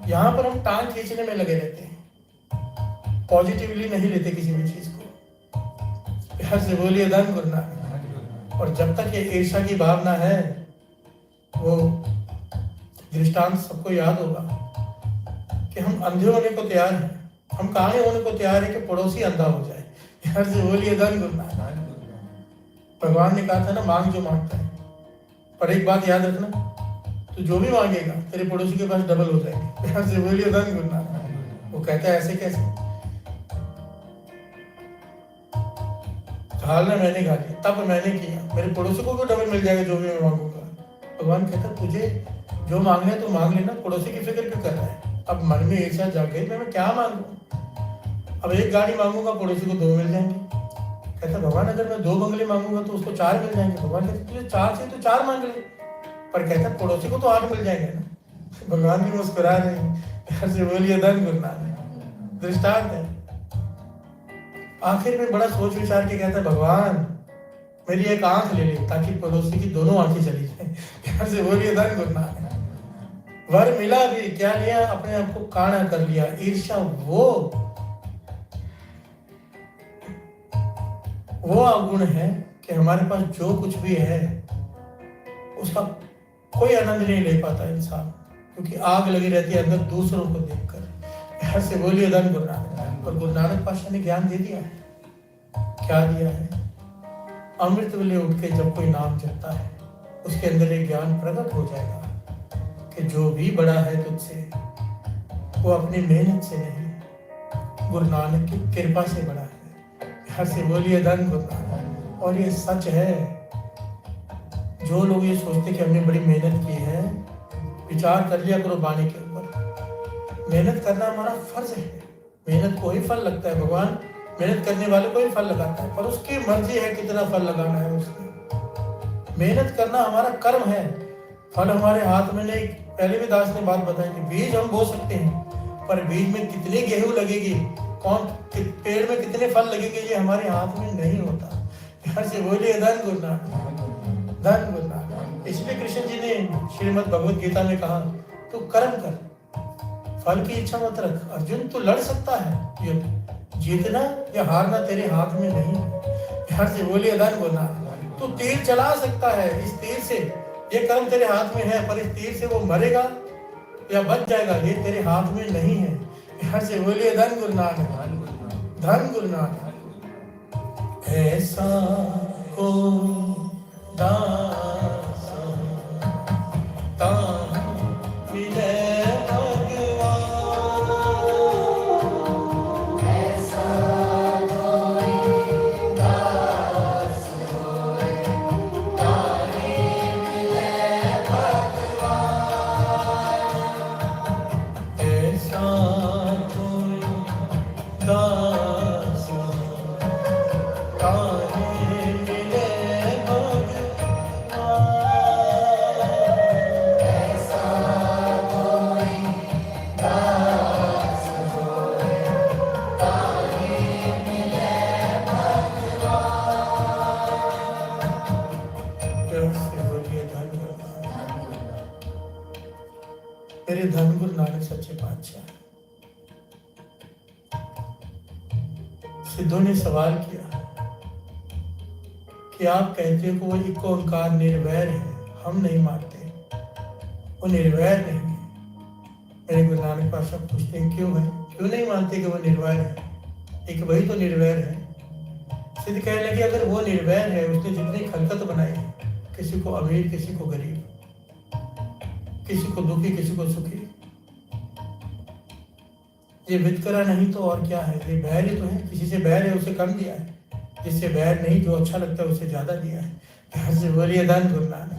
यहाँ पर हम टांग खींचने में लगे रहते हैं, पॉजिटिवली नहीं लेते किसी भी चीज को। यहाँ से बोलिए धन गुरु। और जब तक ये ईर्ष्या की भावना है, वो दृष्टांत सबको याद होगा कि हम अंधे होने को तैयार हैं। हम काहे होने को तैयार है कि पड़ोसी अंधा हो जाए। यहाँ से बोलिए धन गुरु। भगवान ने कहा था ना, मांग जो मांगता है। पर एक बात याद रखना, तो जो भी मांगेगा तेरे पड़ोसी के पास डबल हो जाएगी। यहाँ से बोलिए धन गुरु। वो कहता है ऐसे कैसे? ढालना मैंने खा लिया, तब मैंने किया, मेरे पड़ोसी को डबल मिल जाएगा जो भी मैं मांगूंगा। भगवान कहता तुझे जो मांगना है तो मांग लेना, पड़ोसी की फिक्र क्यों कर रहा है? अब मन में ईर्ष्या जाग गई, मैं क्या मांगू? अब 1 गाड़ी मांगूंगा, पड़ोसी को 2 मिल जाएंगे। कहता भगवान अगर मैं 2 बंगले मांगूंगा तो उसको 4 मिल जाएंगे। भगवान कहते तुझे 4 से तो 4 मांग ले। पर कहता पड़ोसी को तो 8 मिल जाएंगे ना। भगवान भी मुस्कुरा रहे हैं। से बोलिए धन गुरु। दृष्टांत है। आखिर में बड़ा सोच विचार के कहता है भगवान मेरी 1 आंख ले ले ताकि पड़ोसी की दोनों आंखें चली जाए। से बोलिए धन गुरु। वर मिला भी क्या लिया? अपने आप को काना कर लिया। ईर्ष्या वो अवगुण है कि हमारे पास जो कुछ भी है उसका कोई आनंद नहीं ले पाता इंसान, क्योंकि आग लगी रहती है अंदर दूसरों को देखकर। यहाँ से बोलिए धन गुरु नानक। और गुरु नानक पातशाह ने ज्ञान दे दिया है। क्या दिया है? अमृत वेले उठ के जब कोई नाम जपता है, उसके अंदर एक ज्ञान प्रकट हो जाएगा कि जो भी बड़ा है तुझसे, वो अपनी मेहनत से नहीं, गुरु नानक की कृपा से बड़ा है। यहाँ से बोलिए धन गुरु। और ये सच है। जो लोग ये सोचते कि हमने बड़ी मेहनत की है, विचार कर लिया करो बाणी के ऊपर। मेहनत करना हमारा फर्ज है। मेहनत को ही फल लगता है। भगवान मेहनत करने वाले को ही फल लगाता है, पर उसकी मर्जी है कितना फल लगाना है उसकी। मेहनत करना हमारा कर्म है, फल हमारे हाथ में नहीं। पहले भी दास ने बात बताई कि बीज हम बो सकते हैं, पर बीज में कितनी गेहूं लगेगी, कौन पेड़ में कितने फल लगेंगे, ये हमारे हाथ में नहीं होता। यहाँ से बोलिए धन गुरु धन गुरु। इसलिए कृष्ण जी ने श्रीमद् भगवद गीता में कहा तू कर्म कर, फल की इच्छा मत रख। अर्जुन तू लड़ सकता है युद्ध, जीतना या हारना तेरे हाथ में नहीं। यहाँ से बोलिए धन गुरु। तू तीर चला सकता है, इस तीर से ये कर्म तेरे हाथ में है, पर इस तीर से वो मरेगा या बच जाएगा ये तेरे हाथ में नहीं है। यहाँ से बोलिए धन गुरु नानक धन गुरु नानक। ऐसा को दास मेरे धन गुरु नानक सच्चे पातशाह। सिद्धों ने सवाल किया कि आप कहते हो कि वो एक ओंकार निर्वैर है, हम नहीं मानते, वो निर्वैर नहीं है। मेरे गुरु नानक पातशाह पूछते हैं क्यों है, क्यों नहीं मानते कि वो निर्वैर है? एक वही तो निर्वैर है। सिद्ध कहने लगे अगर वो निर्वैर है, उसने जितनी खलकत बनाई है, किसी को अमीर, किसी को गरीब, किसी को दुखी, किसी को सुखी, ये वितकरा नहीं तो और क्या है? ये बैर ही तो है। किसी से बैर है उसे कम दिया है, जिससे बैर नहीं, जो अच्छा लगता है उसे ज्यादा दिया है। यहाँ से बोलिए धन गुरु नानक।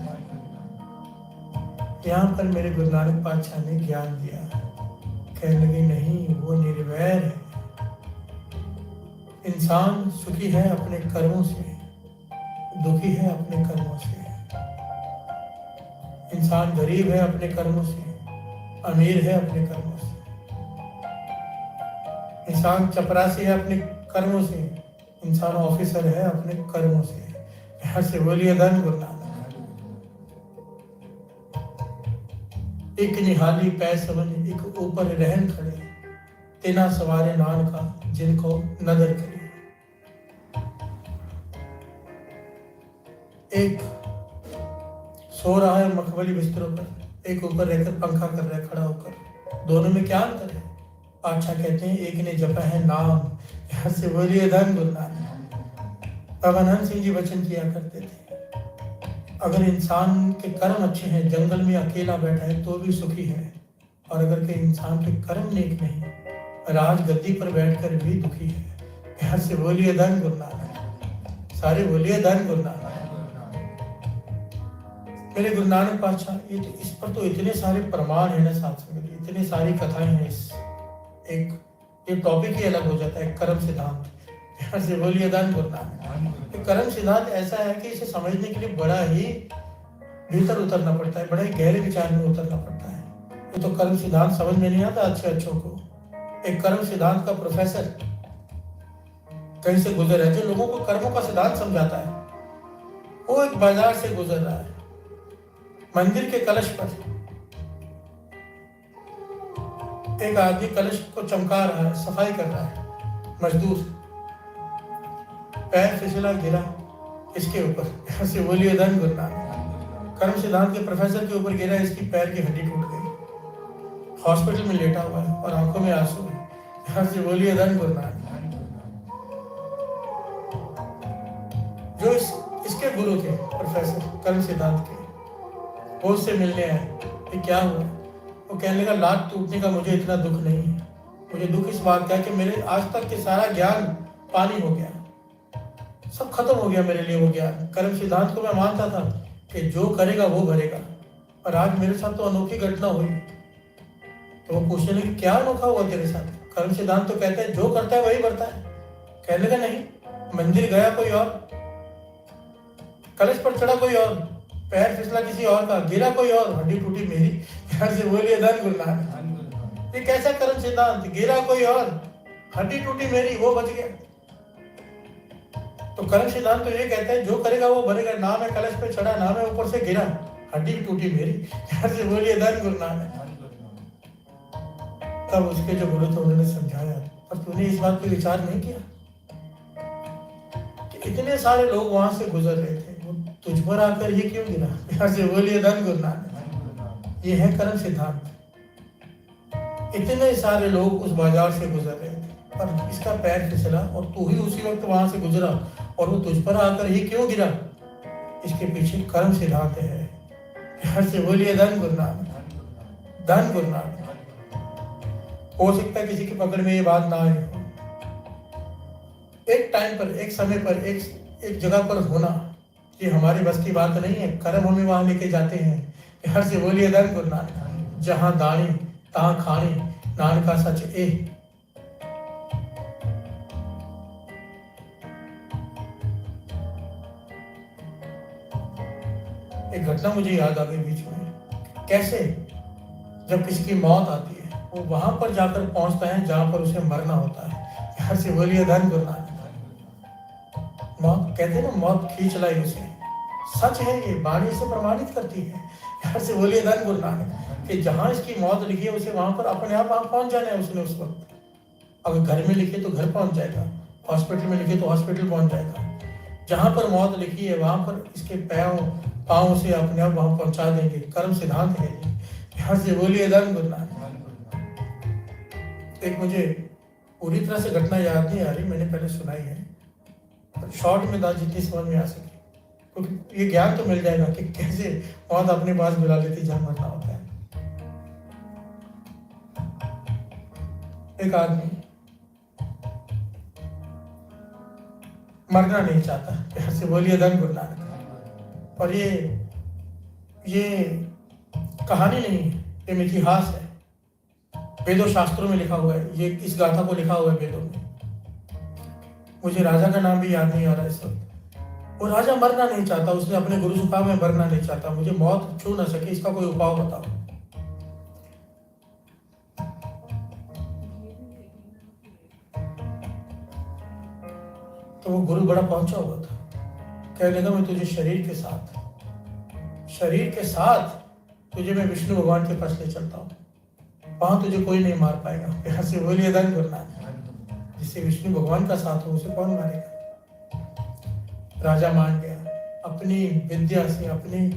यहाँ पर मेरे गुरु नानक पातशाह ने ज्ञान दिया, कहने लगे नहीं, वो निर्वैर है। इंसान सुखी है अपने कर्मों से, दुखी है अपने कर्मों से। इंसान गरीब है अपने कर्मों से, अमीर है अपने कर्मों से। इंसान चपरासी है अपने कर्मों से, इंसान ऑफिसर है अपने कर्मों से। यहाँ से बोलिए धन गुरु नानक। एक निहाली पै समझ, एक ऊपर रहन खड़े, तेना सवारे नान का जिनको नदर करे। एक सो रहा है मखमली बिस्तरों पर, एक ऊपर रहकर पंखा कर रहा है खड़ा होकर। दोनों में क्या अंतर है? पातशाह कहते हैं एक ने जपा है नाम। यहाँ से बोलिए धन गुरु नानक। बाबा नानक सिंह जी वचन किया करते थे, अगर इंसान के कर्म अच्छे हैं, जंगल में अकेला बैठा है तो भी सुखी है, और अगर के इंसान के कर्म नेक नहीं, राज गद्दी पर बैठकर भी दुखी है। यहाँ से बोलिए धन गुरु नानक। सारे बोलिए धन गुरु नानक। मेरे गुरु नानक पातशाह, ये तो इस पर तो इतने सारे प्रमाण है ना साथ में, इतनी सारी कथाएं हैं। इस एक ये टॉपिक ही अलग हो जाता है, कर्म सिद्धांत। यहाँ से बोलिए धन गुरु नानक। कर्म सिद्धांत ऐसा है कि इसे समझने के लिए बड़ा ही भीतर उतरना पड़ता है, बड़ा ही गहरे विचार में उतरना पड़ता है। ये तो कर्म सिद्धांत समझ में नहीं आता अच्छों को। एक कर्म सिद्धांत का प्रोफेसर कहीं से गुजर है, जो लोगों को कर्मों का सिद्धांत समझाता है, वो एक बाजार से गुजर रहा है, मंदिर के कलश पर एक आदमी कलश को चमका रहा है, सफाई कर रहा है, मजदूर। पैर फिसला गिरा इसके ऊपर। यहाँ से बोलिए धन गुरु नानक। कर्म सिद्धांत के प्रोफेसर के ऊपर गिरा, इसकी पैर की हड्डी टूट गई, हॉस्पिटल में लेटा हुआ है और आंखों में आंसू है। यहाँ से बोलिए धन गुरु नानक। जो इसके गुरु थे प्रोफेसर कर्म सिद्धांत के, वो उससे मिलने आए कि क्या हुआ। वो कहने लगा लात टूटने का मुझे इतना दुख नहीं है, मुझे दुख इस बात का है कि मेरे आज तक के सारा ज्ञान पानी हो गया, सब खत्म हो गया मेरे लिए वो ज्ञान। कर्म सिद्धांत को मैं मानता था कि जो करेगा वो भरेगा, और आज मेरे साथ तो अनोखी घटना हुई। तो वो पूछने लगे क्या अनोखा हुआ तेरे साथ? कर्म सिद्धांत तो कहते हैं जो करता है वही भरता है। कहने लगा नहीं, मंदिर गया कोई और, कलश पर चढ़ा कोई और, पैर फिसला किसी और का, गिरा कोई और, हड्डी टूटी मेरी। यहाँ से बोलिए धन गुरु नानक। ये कैसा कर्म सिद्धांत? गिरा कोई और, हड्डी टूटी मेरी, वो बच गया। तो कर्म सिद्धांत तो ये कहता है जो करेगा वो भरेगा। नाम है कलश पे चढ़ा, नाम है ऊपर से गिरा, हड्डी टूटी मेरी। यहाँ से बोलिए धन गुरु नानक। तब उसके जो गुरु थे उन्होंने समझाया, पर तूने इस बात पे विचार नहीं किया कि इतने सारे लोग वहां से गुजर रहे थे, वो तुझ पर आकर ये क्यों गिरा? यहाँ से बोलिए धन गुरु नानक। ये है कर्म सिद्धांत। इतने सारे लोग उस बाजार से गुजर रहे थे, पर इसका पैर फिसला और तू ही उसी वक्त वहां से गुजरा, और वो तुझ पर आकर ये क्यों गिरा? इसके पीछे कर्म सिद्धांत है। यहाँ से बोलिए धन गुरु नानक। धन गुरु नानक। हो सकता है किसी की पकड़ में ये बात ना आए, एक टाइम पर, एक समय पर, एक जगह पर होना, ये हमारी बस की बात नहीं है। कर्म हमें वहां लेके जाते हैं। यहाँ से बोलिए धन गुरु नानक। जहां दानी तहां खानी, नानका सच ए। एक घटना मुझे याद आ गई बीच में। कैसे जब किसी की मौत आती है, वो वहां पर जाकर पहुंचता है जहां पर उसे मरना होता है। यहाँ से बोलिए धन गुरु नानक। मौत कहते हैं ना, मौत खींच लाई उसे। सच है, ये वाणी से प्रमाणित करती है। यहाँ से बोलिए धन गुरु नानक। कि जहाँ इसकी मौत लिखी है उसे वहां पर अपने आप वहां पहुंच जाना है उसने उस वक्त। अगर घर में लिखे तो घर पहुंच जाएगा, हॉस्पिटल में लिखे तो हॉस्पिटल पहुंच जाएगा। जहां पर मौत लिखी है वहां पर इसके पाँव से अपने आप वहां पहुंचा देंगे। कर्म सिद्धांत है ये। यहाँ से बोलिए धन गुरु नानक। एक मुझे पूरी तरह से घटना याद नहीं आ रही, मैंने पहले सुनाई है, पर शॉर्ट में दास जितनी समझ में आ सके, क्योंकि ये ज्ञान तो मिल जाएगा कि कैसे मौत अपने पास बुला लेती जहां मरना होता है। एक आदमी मरना नहीं चाहता, प्यार से बोलिए धन गुरु नानक। और ये कहानी नहीं है, ये इतिहास है, वेदों शास्त्रों में लिखा हुआ है, ये इस गाथा को लिखा हुआ है वेदों में। मुझे राजा का नाम भी याद नहीं आ रहा इस वक्त। वो राजा मरना नहीं चाहता, उसने अपने गुरु से कहा मैं मरना नहीं चाहता, मुझे मौत छू ना सके, इसका कोई उपाय बताओ। तो वो गुरु बड़ा पहुंचा हुआ था, कहने लगा मैं तुझे शरीर के साथ तुझे मैं विष्णु भगवान के पास ले चलता हूँ, वहां तुझे कोई नहीं मार पाएगा। यहाँ से बोलिए धन गुरु नानक। जिससे विष्णु भगवान का साथ हो उसे कौन मारेगा। राजा मान गया, अपनी विद्या से अपने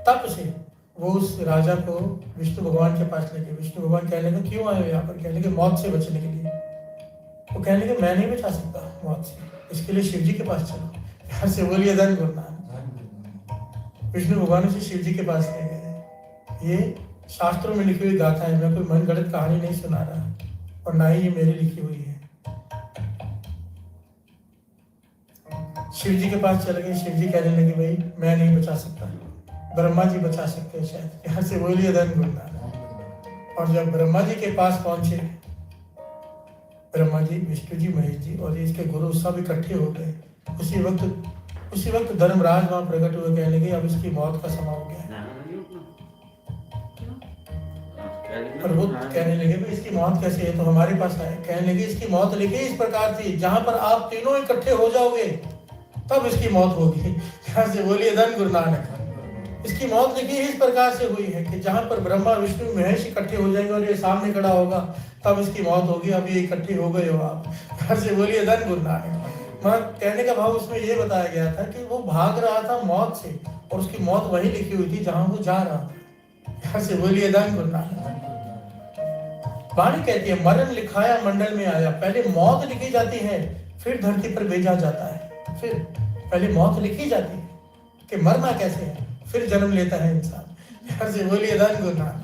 तप से वो उस राजा को विष्णु भगवान के पास ले गए। विष्णु भगवान कहने लगे क्यों आए हो यहाँ पर, कहने लगे मौत से बचने के लिए। वो कहने लगे मैं नहीं बचा सकता मौत से, इसके लिए शिव जी के पास चलो। यहाँ से बोलिए धन गुरु नानक। विष्णु भगवान से शिव जी के पास ले गए। ये शास्त्रों में लिखी हुई गाथा है, मैं कोई मनगढ़ंत कहानी नहीं सुना रहा और ना ही ये मेरी लिखी हुई है। शिव जी के पास चले गए। शिव जी कहने लगे भाई मैं नहीं बचा सकता, ब्रह्मा जी बचा सकते हैं शायद। यहाँ से बोलिए धन गुरु नानक। और जब ब्रह्मा जी के पास पहुंचे, ब्रह्मा जी, विष्णु जी, महेश जी और इसके गुरु सब इकट्ठे हो गए। उसी वक्त धर्मराज वहां प्रकट हुए, कहने लगे अब इसकी मौत का समय हो गया है। और वो कहने लगे भाई इसकी मौत कैसे है, तो हमारे पास आए। कहने लगे इसकी मौत लिखी इस प्रकार थी, जहां पर आप तीनों इकट्ठे हो जाओगे तब इसकी मौत होगी। यहाँ से बोलिए धन गुरु नानक। इसकी मौत लिखी इस प्रकार से हुई है कि जहां पर ब्रह्मा विष्णु महेश इकट्ठे हो जाएंगे और ये सामने खड़ा होगा तब इसकी मौत होगी। अब ये इकट्ठे हो गए हो आप। यहाँ से बोलिए धन गुरु नानक। मगर कहने का भाव उसमें ये बताया गया था कि वो भाग रहा था मौत से और उसकी मौत वही लिखी हुई थी जहां वो जा रहा था। यहाँ से बोलिए धन गुरु नानक। वाणी कहती है मरण लिखाया मंडल में आया। पहले मौत लिखी जाती है फिर धरती पर भेजा जाता है। फिर पहले मौत लिखी जाती है कि मरना कैसे है, फिर जन्म लेता है इंसान। यहाँ से बोलिए धन गुरु नानक।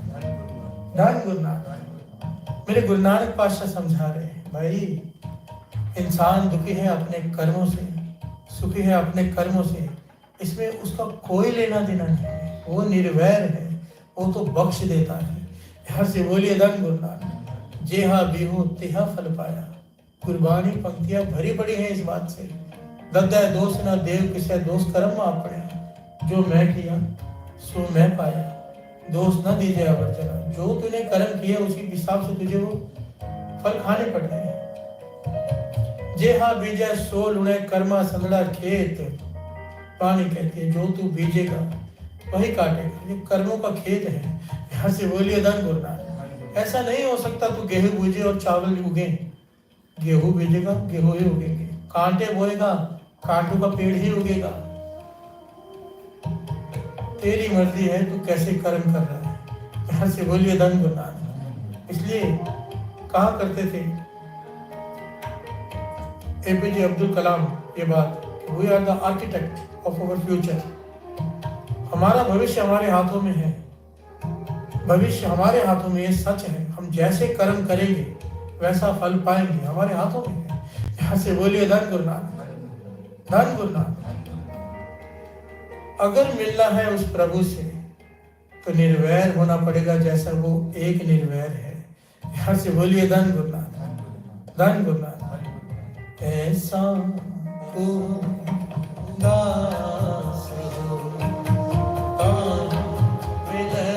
धन गुरु नानक। मेरे गुरु नानक पातशाह समझा रहे हैं भाई इंसान दुखी है अपने कर्मों से, सुखी है अपने कर्मों से, इसमें उसका कोई लेना देना नहीं है। वो निर्वैर है, वो तो बख्श देता है। यहाँ से बोलिए धन गुरु नानक। जेहा बिहू तेहा फल पाया। कुर्बानी पंक्तियां भरी पड़ी हैं इस बात से। दद्दा दोष न देव किसे दोष कर्म आपने, जो मैं किया सो मैं पाया, दोष न दीजिए अवर्जना। जो तूने कर्म किया उसी हिसाब से तुझे वो फल खाने पड़ रहे हैं। जेहा बीजा सो लुणे कर्मा संदड़ा खेत। पानी कहती है जो तू बीजेगा वही काटेगा, ये कर्मों का खेत है। यहाँ से बोलिए धन गुरु नानक। ऐसा नहीं हो सकता तू गेहूं बीजे और चावल उगे। गेहूं बीजेगा गेहूं ही उगेंगे, कांटे बोएगा कांटों का पेड़ ही उगेगा। तेरी मर्जी है तू कैसे कर्म कर रहा है। यहाँ से बोलिए धन गुरु नानक। इसलिए कहा करते थे एपीजे अब्दुल कलाम ये बात, we are the architect of our future. हमारा भविष्य हमारे हाथों में है, भविष्य हमारे हाथों में, ये सच है। हम जैसे कर्म करेंगे वैसा फल पाएंगे, हमारे हाथों में है। यहाँ से बोलिए धन गुरु नानक। धन गुरु नानक। अगर मिलना है उस प्रभु से तो निर्वैर होना पड़ेगा जैसा वो एक निर्वैर है। यहाँ से बोलिए धन गुरु नानक। धन गुरु नानक। ऐसा को दास हो तान मिले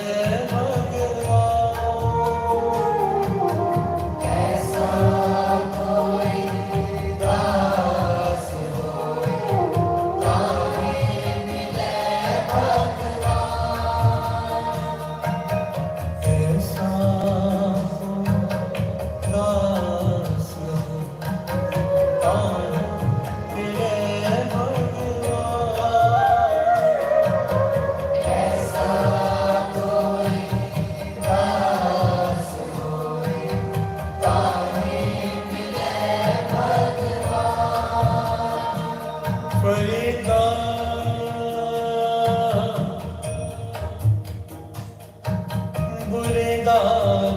फरीदा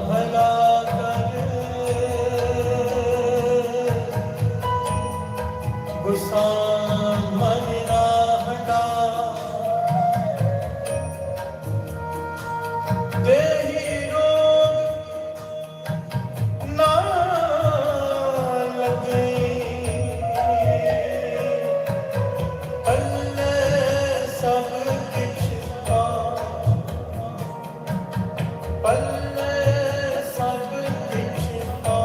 भला कर, गुस्सा मन ना हटा, देहि रोग ना लगे, पल्ले सब किछ का, पल्ले सब किछ का।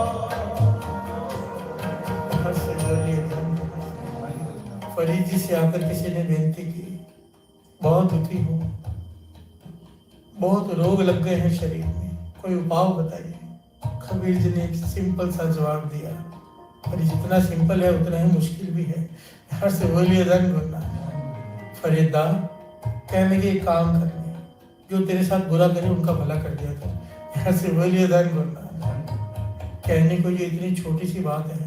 हंस बोलिए फरीद जी से आकर किसी ने बेनती की, बहुत दुखी हूँ, बहुत रोग लग गए हैं शरीर में, कोई उपाय बताइए। कबीर जी ने एक सिंपल सा जवाब दिया, और जितना सिंपल है उतना ही मुश्किल भी है। यहाँ से बोलिए धन गुरना। फरीदा कहने के एक काम करने, जो तेरे साथ बुरा करे उनका भला कर दिया कर। यहाँ से बोलिए धन गुरना। कहने को ये इतनी छोटी सी बात है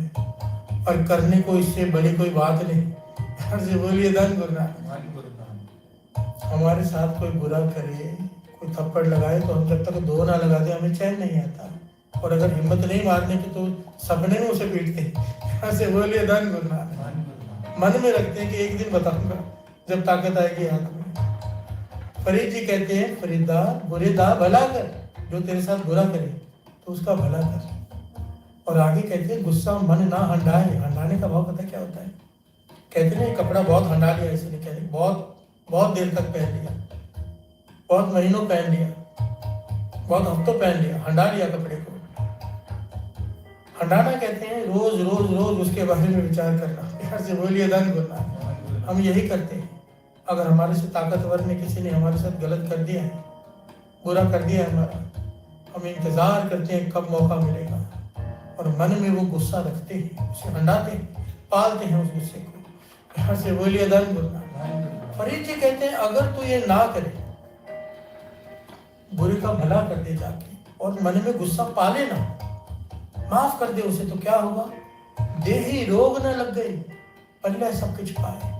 और करने को इससे बड़ी कोई बात नहीं। यहाँ से बोलिए धन गुरना। हमारे साथ कोई बुरा करे, कोई थप्पड़ लगाए तो हम जब तक दो ना लगा दे हमें चैन नहीं आता, और अगर हिम्मत नहीं मारने की तो सपने में उसे पीटते हैं। यहाँ से बोलिए धन गुरना। मन में रखते हैं कि एक दिन बताऊंगा जब ताकत आएगी हाथ में। फरीद जी कहते हैं फरीदा बुरे दा भला कर, जो तेरे साथ बुरा करे तो उसका भला कर। और आगे कहते हैं गुस्सा मन ना हंडाए। हंडाने का भाव पता क्या होता है? कहते हैं कपड़ा बहुत हंडा लिया, इसलिए कहते हैं बहुत देर तक पहन लिया, बहुत महीनों पहन लिया, बहुत हफ्तों पहन लिया, हंडा लिया कपड़े को। हंडाना कहते हैं रोज रोज रोज उसके बारे में विचार करना। यहाँ से बोलिए धन गुरना। हम यही करते हैं। अगर हमारे से ताकतवर ने किसी ने हमारे साथ गलत कर दिया है, बुरा कर दिया है हमारा, हम इंतजार करते हैं कब मौका मिलेगा, और मन में वो गुस्सा रखते हैं, उसे हंडाते हैं, पालते हैं उस गुस्से को। यहाँ से बोलिए धन गुरना। फरीद जी कहते हैं अगर तू ये ना करे, बुरे का भला कर दे जाके, और मन में गुस्सा पाले ना, माफ कर दे उसे, तो क्या होगा? देही रोग न लग गई, पल्ले सब कुछ पाए।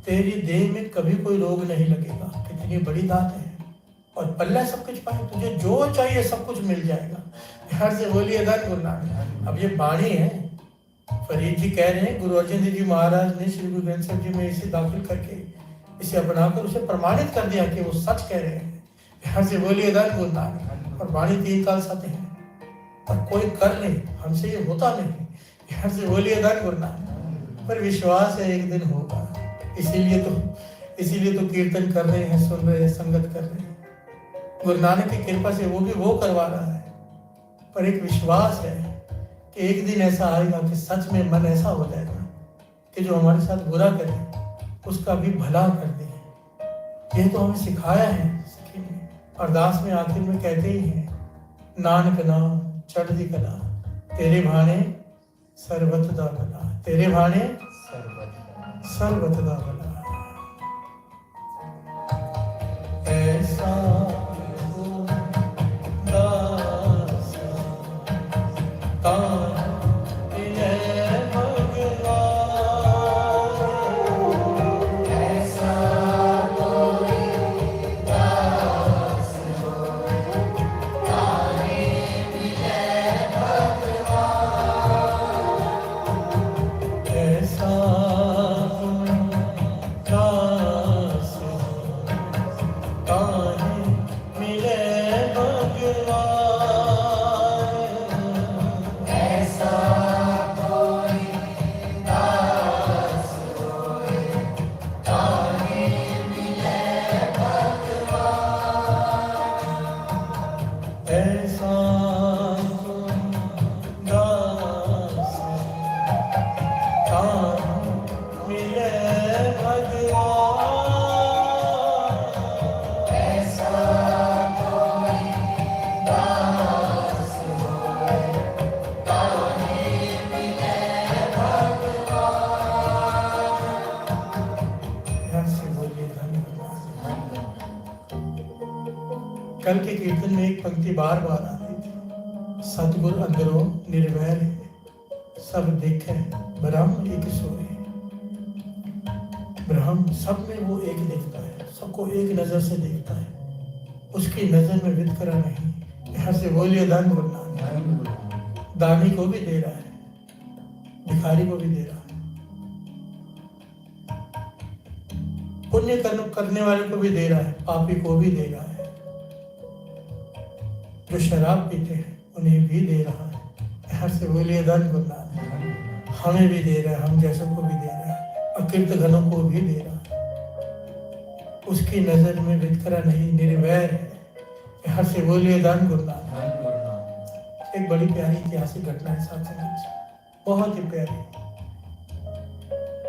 तेरी देह में कभी कोई रोग नहीं लगेगा। कितनी बड़ी बात है। और पल्ला सब कुछ पाए, तुझे जो चाहिए सब कुछ मिल जाएगा। यहाँ से बोलिए धन गुरना। अब ये बाणी है, फरीद जी कह रहे हैं गुरु अर्जन देव जी महाराज ने श्री गुरु ग्रंथ साहिब जी में इसे दाखिल करके इसे अपनाकर उसे प्रमाणित कर दिया कि वो सच कह रहे हैं। यहाँ से बोलिए धन गुरना। और बाणी 3 काल साथ है, और कोई कर ले, हमसे ये होता नहीं। यहाँ से बोलिए धन गुरना। पर विश्वास है एक दिन होगा, इसीलिए तो कीर्तन कर रहे हैं, सुन रहे हैं, संगत कर रहे हैं। गुरु नानक की कृपा से वो करवा रहा है। पर एक विश्वास है कि एक दिन ऐसा आएगा कि सच में मन ऐसा हो जाएगा कि जो हमारे साथ बुरा करे उसका भी भला कर दे। ये तो हमें सिखाया है। अरदास में आखिर में कहते ही हैं, नानक नाम चढ़दी कला, तेरे भाने सर्वत दा भला, तेरे भाने सर्वत दा भला। ऐसा हो दास ताने भगवान,
ऐसा कोई दास हो ताने मिले भगवान,
ऐसा दास ताने मिले भगवान,
ऐसा कोई दास होए ताने मिले भगवान,
ऐसा दास ताने मिले भगवान,
ऐसा कोई दास होए ताने मिले भगवान।
यहाँ से बोलिए धन्यवाद। कल के कीर्तन में एक पंक्ति बार बार आ रही थी, सतगुरु अंदरों निर्वैर है, सब देखे ब्रह्म एक सोए। ब्रह्म सब में वो एक देखता है, सबको एक नजर से देखता है, उसकी नजर में वितकरा नहीं। यहाँ यहाँ से बोलिए धन गुरु नानक।
धन गुरु नानक।
दानी को भी दे रहा है, भिखारी को भी दे रहा है, पुण्य कर्म करने वाले को भी दे रहा है, पापी को भी दे रहा है, जो शराब पीते हैं उन्हें भी दे रहा है। यहाँ से बोलिए धन गुरु नानक।
धन गुरु नानक।
हमें भी दे रहा है, हम जैसों को भी दे रहा है, अकृत घनों को भी दे रहा है। उसकी नजर में वितकरा नहीं, निर्वैर है। यहाँ से बोलिए धन गुरु नानक।
धन गुरु नानक।
एक बड़ी प्यारी ऐतिहासिक घटना है साथ में, बहुत ही प्यारी,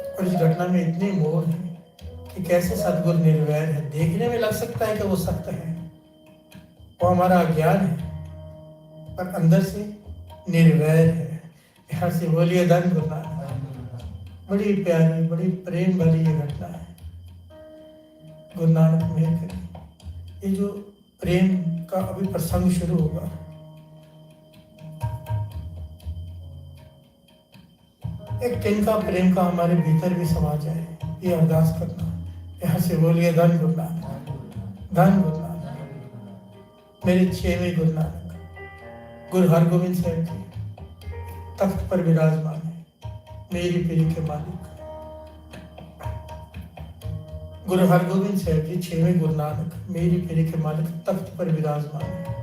और इस घटना में इतनी मोह है कि कैसे सदगुरु निर्वैर है। देखने में लग सकता है कि वो सख्त है, वो हमारा अज्ञान है, पर अंदर से निर्वैर है। यहाँ से बोलिए धन गुरु नानक।
धन गुरु नानक।
बड़ी प्यारी, बड़ी प्रेम वाली ये घटना है। गुरु नानक मेहर करें। ये जो प्रेम का अभी प्रसंग शुरू होगा, एक तिनका प्रेम का हमारे भीतर भी समा जाए, ये अरदास करना। यहाँ से बोलिए धन गुरु नानक। धन गुरु नानक। मेरे 6वें गुरु नानक गुरु हरगोविंद साहब जी तख्त पर विराजमान है, मेरी पीढ़ी के मालिक। गुरु हरगोविंद साहब जी 6वें गुरु नानक मेरी पीढ़ी के मालिक तख्त पर विराजमान है।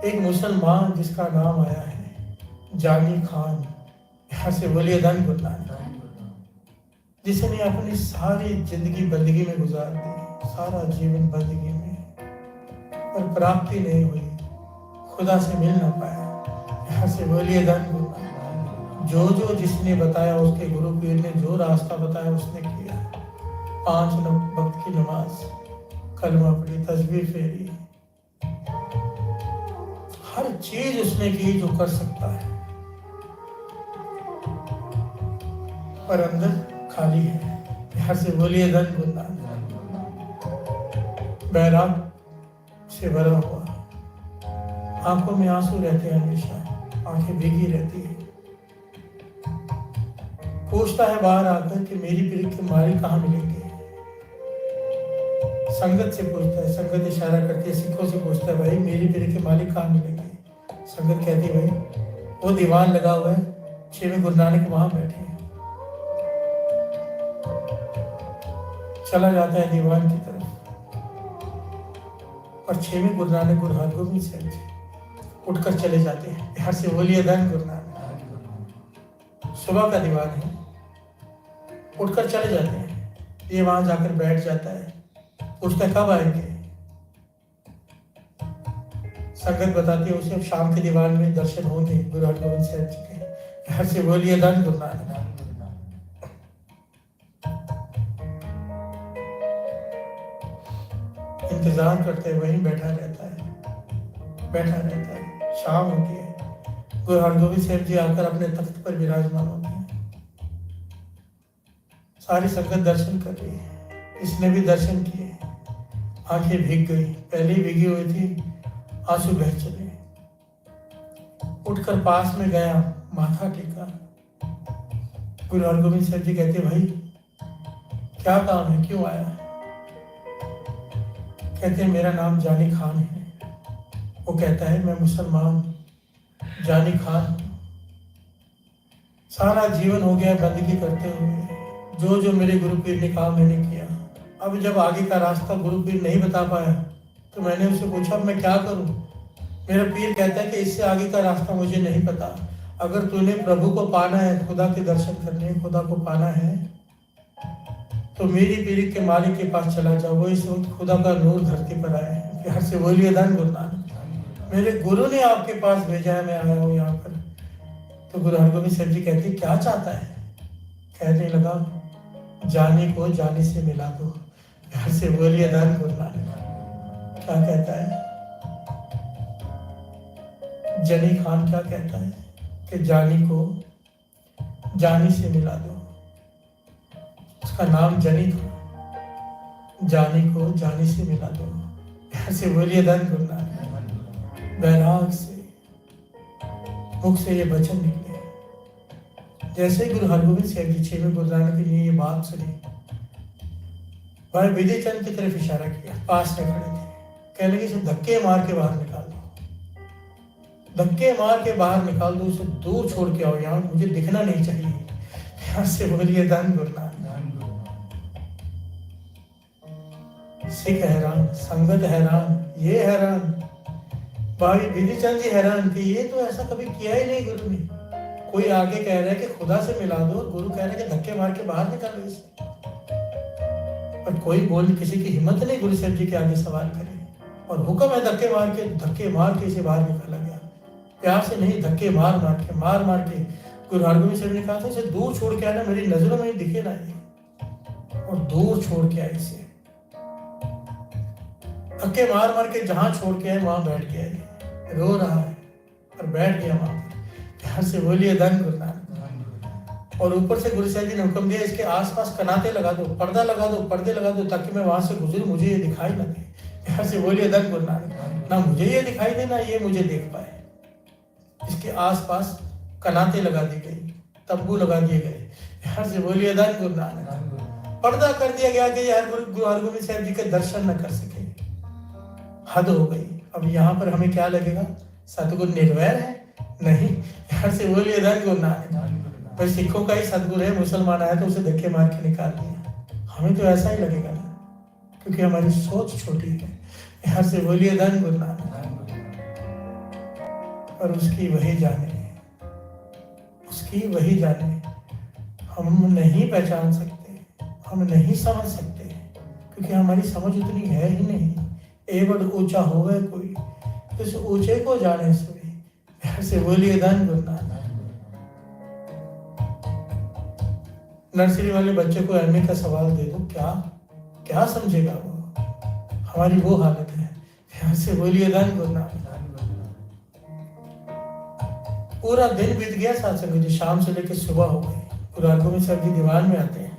एक मुसलमान जिसका नाम आया है जानी खान, यहाँ से बोलिए धन गुरु नानक।
धन गुरु नानक।
जिसने अपनी सारी जिंदगी बंदगी में गुजार दी, सारा जीवन बंदगी में, पर प्राप्ति नहीं हुई, खुदा से मिल ना पाया। यहाँ से बोलिए धन गुरु नानक। जो जो जिसने बताया, उसके गुरु पीर ने जो रास्ता बताया उसने किया। 5 वक्त की नमाज, कलमा पढ़ी, तस्बीह फेरी, हर चीज उसने की जो कर सकता है, पर अंदर खाली है। यहाँ से बोलिए धन गुरु नानक।
धन गुरु नानक।
बैराग से भरा हुआ, आंखों में आंसू रहते हैं, हमेशा आंखें भीगी रहती है। पूछता है बाहर आकर कि मेरी पीढ़ी के मालिक कहाँ मिलेंगे। संगत से पूछता है, संगत इशारा करती है, सिखों से पूछता है, भाई मेरी पीढ़ी के मालिक कहाँ मिलेंगे। संगत कहती है, भाई वो दीवान लगा हुआ है, 6वें गुरु नानक वहां बैठे हैं। चला जाता है दीवान की तरफ, और 6वें गुरु नानक गुरु हरगोविंद साहब जी उठकर चले जाते हैं। यहाँ से बोलिए धन गुरु नानक।
धन गुरु नानक।
सुबह का दीवान है, उठकर चले जाते हैं। ये वहां जाकर बैठ जाता है, पूछता है कब आएंगे। संगत बताती है उसे अब शाम के दीवान में दर्शन होंगे गुरु हरगोविंद साहब जी के। यहाँ से बोलिए धन गुरु नानक।
धन गुरु नानक।
इंतजार करते वहीं बैठा रहता है, बैठा रहता है। शाम होती है, गुरु हरगोविंद साहब जी आकर अपने तख्त पर विराजमान होते हैं। सारी संगत दर्शन कर रही है, इसने भी दर्शन किए, आंखें भीग गई, पहले ही भीगी हुई थी, आंसू बह चले। उठकर पास में गया, माथा टेका। गुरु हरगोविंद साहब जी कहते, भाई क्या काम है, क्यों आया। कहते मेरा नाम जानी खान है। वो कहता है मैं मुसलमान जानी खान हूं। सारा जीवन हो गया बंदगी करते हुए, जो जो मेरे गुरु पीर ने कहा मैंने किया। अब जब आगे का रास्ता गुरु पीर नहीं बता पाया तो मैंने उससे पूछा मैं क्या करूं। मेरा पीर कहता है कि इससे आगे का रास्ता मुझे नहीं पता। अगर तूने प्रभु को पाना है, खुदा के दर्शन करने, खुदा को पाना है, तो मेरी पीढ़ी के मालिक के पास चला जाओ। वो इस वक्त खुदा का नूर धरती पर आए हैं। हर से बोलिए धन गुरु नानक। मेरे गुरु ने आपके पास भेजा है, मैं आया हूँ यहाँ पर। तो गुरु हरगोविंद साहब जी कहते क्या चाहता है। कहने लगा जाने को जाने से मिला दो। हर से बोलिए धन गुरु नानक। क्या कहता है जनी खान, क्या कहता है कि जानी को जानी से मिला दो। उसका नाम जनी था, जानी को जानी से मिला दो। ऐसे बोलिए धन गुरु नानक। बैराग से मुख से ये वचन निकले। जैसे गुरु हरगोविंद साहब जी 6वें गुरु नानक ने ये बात सुनी, भाई विधि चंद की तरफ इशारा किया, पास में खड़े थे। कहने लगे इसे धक्के मार के बाहर निकाल दो, धक्के मार के बाहर निकाल दो, उसे दूर छोड़ के आओ, यहाँ मुझे दिखना नहीं चाहिए। यहाँ से बोलिए धन गुरु नानक। सिख हैरान, संगत हैरान, ये हैरान, भाई विधि चंद जी हैरान कि ये तो ऐसा कभी किया ही नहीं गुरु ने। कोई आगे कह रहा है कि खुदा से मिला दो, और गुरु कह रहे हैं कि धक्के मार के बाहर निकालो इसे। पर कोई बोल, किसी की हिम्मत नहीं गुरु साहब जी के आगे सवाल करे, और हुक्म है धक्के मार के इसे बाहर निकाला गया। प्यार से नहीं, धक्के मार मार के गुरु हरगोबिंद साहब ने कहा था इसे दूर छोड़ के आना, मेरी नजरों में दिखे ना ये, और दूर छोड़ के आए इसे। धक्के मार के जहां छोड़ के आए वहां बैठ गया, ये रो रहा है और बैठ गया वहां। प्यार से बोलिए धन गुरु नानक। और ऊपर से गुरु साहब जी ने हुक्म दिया इसके आसपास कनाते लगा दो, पर्दे लगा दो, ताकि मैं वहां से गुजरूं, मुझे ये दिखाई ना दे। प्यार से बोलिए धन गुरु नानक। ना मुझे ये दिखाई दे, ना ये मुझे देख पाए। इसके आसपास कनाते लगा दी गई, तंबू लगा दिए गए। प्यार से बोलिए धन गुरु नानक। पर्दा कर दिया गया कि गुरु हरगोबिंद साहब जी के दर्शन न कर सके। हद हो गई। अब यहाँ पर हमें क्या लगेगा, सतगुरु निर्वैर है? नहीं। प्यार से बोलिए धन गुरु नानक। पर सिखों का ही सतगुरु है, मुसलमान आया तो उसे धक्के मार के निकाल दिया। हमें तो ऐसा ही लगेगा ना, क्योंकि हमारी सोच छोटी है। यहाँ से बोलिए धन गुरु नानक। और उसकी वही जाने, हम नहीं पहचान सकते, हम नहीं समझ सकते, क्योंकि हमारी समझ उतनी है ही नहीं। एवं ऊंचा हो गए कोई, तो इस ऊंचे को जाने से ऐसे बोलिए धन गुरु नानक। नर्सरी वाले बच्चे को एमए का सवाल दे दो, क्या समझेगा वो? हमारी वो हालत है। यहाँ से बोलिए धन गुरु नानक। पूरा दिन बीत गया साथ संगत जी, शाम से लेकर सुबह हो गई। गुरु हरगोबिंद साहब जी दीवान में आते हैं,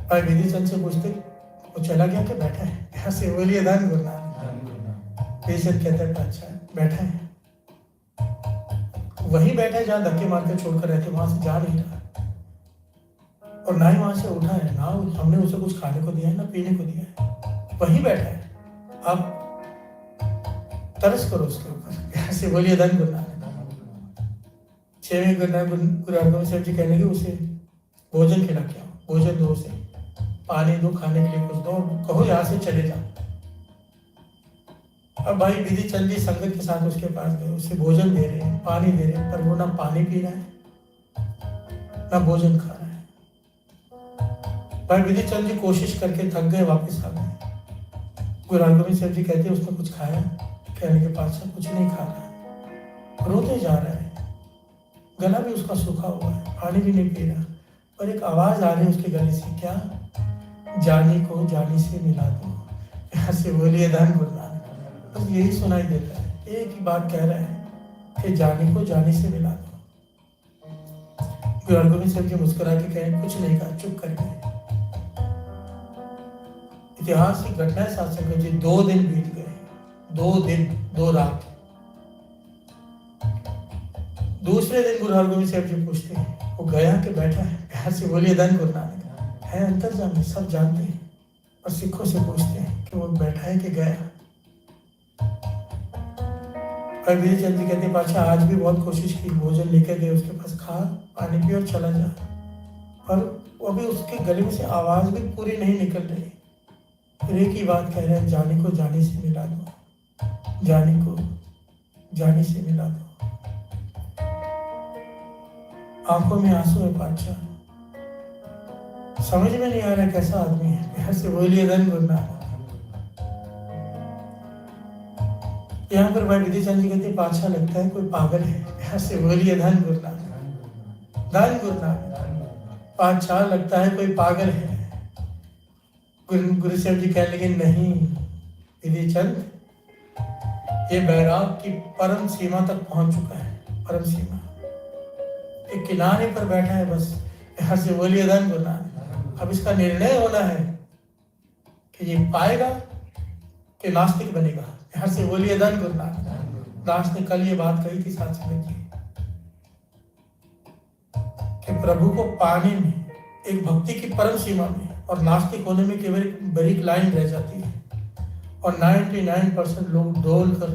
और विधि चंद से पूछते वो चला गया कि बैठा है? यहाँ से बोलिए धन गुरु नानक। विधि चंद कहते हैं अच्छा बैठा है, वही बैठा है जहाँ धक्के मार के छोड़कर रहते, वहां से जा नहीं रहा, और ना ही वहां से उठा है, ना हमने उसे कुछ खाने को दिया है ना पीने को दिया है, वही बैठा है। आप तरस करो उसके ऊपर। यहाँ से बोलिए धन गुरु नानक। 6वें गुरु हरगोबिंद साहब जी कहने के उसे भोजन खिला के आओ, भोजन दो, उसे पानी दो, खाने के लिए कुछ दो, कहो यहाँ से चले जाओ। अब भाई विधि चंद जी संगत के साथ उसके पास गए, उसे भोजन दे रहे हैं, पानी दे रहे हैं, पर वो ना पानी पी रहा है ना भोजन खा रहा है। भाई विधि चंद जी कोशिश करके थक गए, वापस आ गए। गुरु हरगोबिंद साहब जी कहते हैं उसने कुछ खाया? कहने के पास कुछ नहीं खा रहा है, रोते जा रहा है, गला भी उसका सूखा हुआ है, पानी भी नहीं पी रहा, और एक आवाज आ रही है उसके गले से, क्या? जानी को जानी से मिला दो। यहाँ से बोलिए धन गुरु नानक। बस यही सुनाई देता है, एक ही बात कह रहा है कि जानी को जानी से मिला दो। गुरु हरगोबिंद साहब जी मुस्कुरा के कहें कुछ नहीं कहा, चुप कर गए। इतिहास की घटना है साथ संगत जी। 2 दिन बीत गए, 2 दिन 2 रात। दूसरे दिन गुरु हरगोबिंद साहब जी पूछते हैं वो गया कि बैठा है? यहाँ से बोलिए धन गुरु नानक। है अंतर्जामी, सब जानते हैं, और सिखों से पूछते हैं कि वो बैठा है कि गया? और विधि चंद जी कहते हैं पाशा आज भी बहुत कोशिश की, भोजन लेकर गए उसके पास, खा पानी पी और चला जा, पर वो भी उसके गले में से आवाज भी पूरी नहीं निकल रही। फिर एक ही बात कह रहे हैं, जानी को जानी से मिला दो, जानी को जानी से मिला दो। आंखों में आंसू है पातशाह, समझ में नहीं आ रहा कैसा आदमी है। यहाँ से बोलिए धन गुरु नानक। यहाँ पर भाई विधि चंद जी कहते पातशाह लगता है कोई पागल है। यहाँ से बोलिए धन गुरु नानक। धन गुरु नानक। पातशाह लगता है कोई पागल है। गुरु साहब जी कहने लगे नहीं विधि चंद, ये बैराग की परम सीमा तक पहुंच चुका है, परम सीमा, एक किनारे पर बैठा है बस। यहाँ से बोलिए धन गुरु नानक। अब इसका निर्णय होना है कि ये पाएगा कि नास्तिक बनेगा। यहाँ से बोलिए धन गुरु नानक। दास ने कल ये बात कही थी साथ संगत जी कि प्रभु को पाने में, एक भक्ति की परम सीमा में और नास्तिक होने में केवल एक बारीक लाइन रह जाती है, और 99% लोग डोल कर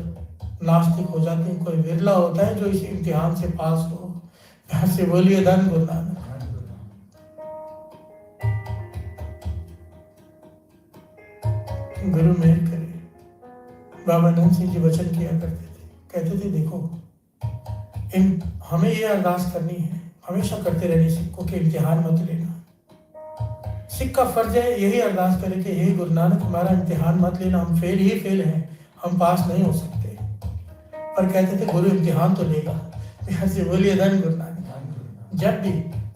नास्तिक हो जाते हैं। कोई विरला होता है जो इस इम्तिहान से पास हो। यहाँ से बोलिए धन गुरु नानक। गुरु मेहर करे। बाबा नंद सिंह जी वचन किया करते थे, कहते थे देखो हमें ये अरदास करनी है, हमेशा करते रहने सिक्कों के इम्तिहान मत लेना। सिख का फर्ज है यही अरदास करे कि हे गुरु नानक हमारा इम्तिहान मत लेना, हम फेल ही फेल हैं, हम पास नहीं हो सकते। पर कहते थे गुरु इम्तिहान तो लेगा। यहाँ से बोलिए धन गुरु नानक। जब भी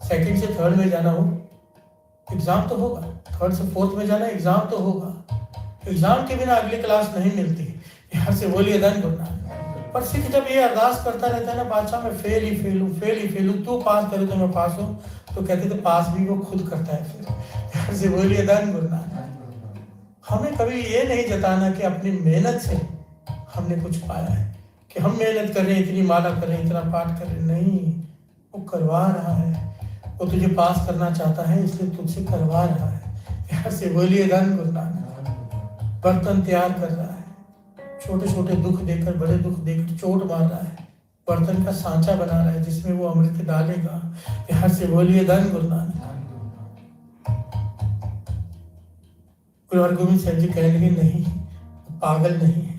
सेकंड से थर्ड में जाना हो एग्जाम तो होगा, थर्ड से फोर्थ में जाना एग्जाम तो होगा, एग्जाम के बिना अगली क्लास नहीं मिलती। यहाँ से बोलिए धन गुरु नानक। पर सिख जब ये अरदास करता रहता है ना, बादशाह मैं फेल ही फेल हूँ, फेल ही फेल हूँ, तू पास करे तो मैं पास हूँ, तो कहते थे पास भी वो खुद करता है। फिर यहाँ से बोलिए धन गुरु नानक। हमें कभी ये नहीं जताना कि अपनी मेहनत से हमने कुछ पाया है, कि हम मेहनत कर रहे हैं, इतनी माला कर रहे हैं, इतना पाठ कर रहे हैं। नहीं, वो करवा रहा है, वो तुझे पास करना चाहता है, इसलिए तुझसे करवा रहा है। यहाँ से बोलिए धन गुरु नानक। बर्तन तैयार कर रहा है, छोटे छोटे दुख देकर, बड़े दुख देकर चोट मार रहा है, बर्तन का सांचा बना रहा है जिसमें वो अमृत डालेगा। यहाँ से बोलिए धन गुरु नानक। गुरु हरगोबिंद साहब जी कहने लगे नहीं, पागल नहीं है।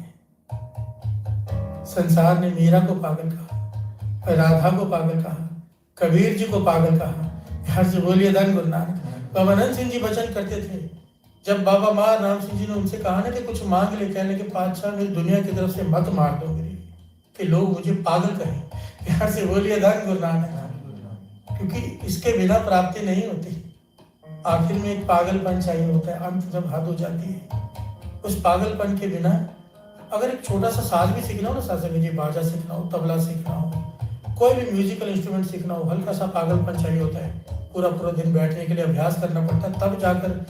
संसार ने मीरा को पागल कहा, राधा को पागल कहा, कबीर जी को पागल कहा। यहाँ से बोलिए धन गुरु नानक। बाबा नंद सिंह जी वचन करते थे, जब बाबा मार राम सिंह जी ने उनसे कहा ना कि कुछ मांग ले, कहने के पातशाह मेरी दुनिया की तरफ से मत मार दो मेरी, कि लोग मुझे पागल कहें। यहाँ से बोलिए धन गुरु नानक। क्योंकि इसके बिना प्राप्ति नहीं होती, आखिर में एक पागलपन चाहिए होता है, अंत जब हद हो जाती है। उस पागलपन के बिना अगर एक छोटा सा साज भी सीखना हो ना, साज जी बाजा सीखना हो, तबला सीखना हो, कोई भी म्यूजिकल इंस्ट्रूमेंट सीखना हो, हल्का सा पागलपन चाहिए होता है। पूरा पूरा दिन बैठने के लिए अभ्यास करना पड़ता है, तब जाकर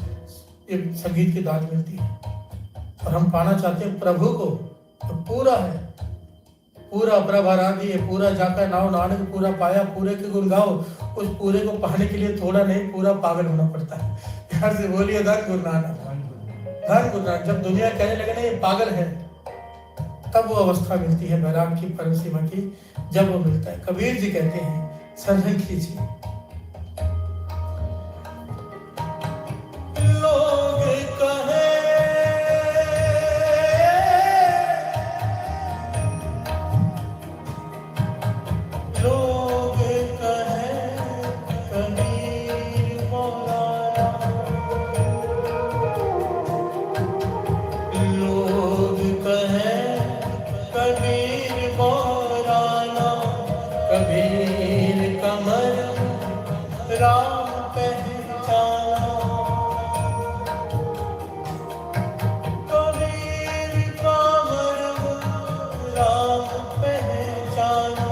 ये संगीत की दाद मिलती है। और हम पाना चाहते हैं प्रभु को, तो पूरा है, पूरा प्रभराधि है, पूरा जाकर नाव नानक पूरा पाया, पूरे के गुण गाओ। उस पूरे को पाने के लिए थोड़ा नहीं, पूरा पागल होना पड़ता है। यहाँ से बोलिए धन गुरु नानक। धन गुरु नानक। जब दुनिया कहने लगे ना ये पागल है, तब वो अवस्था मिलती है वैराग की परम सीमा की, जब वो मिलता है। कबीर जी कहते हैं सरन कीजिए। लोग कहे कबीर मौलाना, लोग कहे कबीर मौलाना, कबीर कमर राम पहचाना, कबीर कमर राम पहचाना,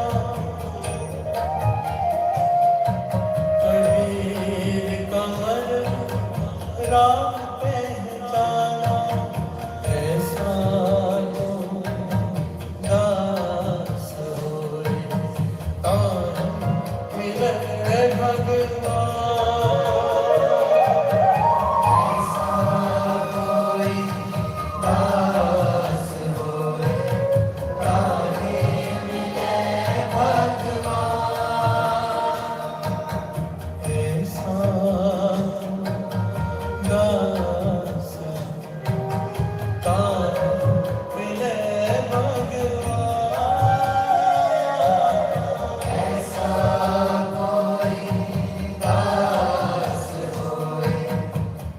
कबीर कमर राम पहचाना। ऐसा तो दास होए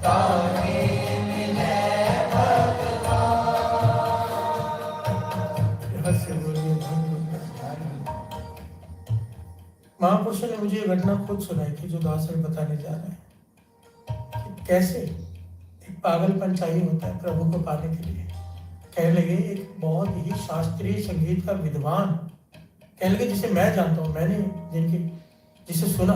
तान मिले भगवान, महापुरुषों ने मुझे ये घटना खुद सुनाई थी जो दास में बताने जा रहे हैं कि कैसे एक पागलपन चाहिए होता है प्रभु को पाने के लिए। कहने लगे एक बहुत ही शास्त्रीय संगीत का विद्वान, कहने लगे जिसे मैं जानता हूँ, मैंने जिसे सुना,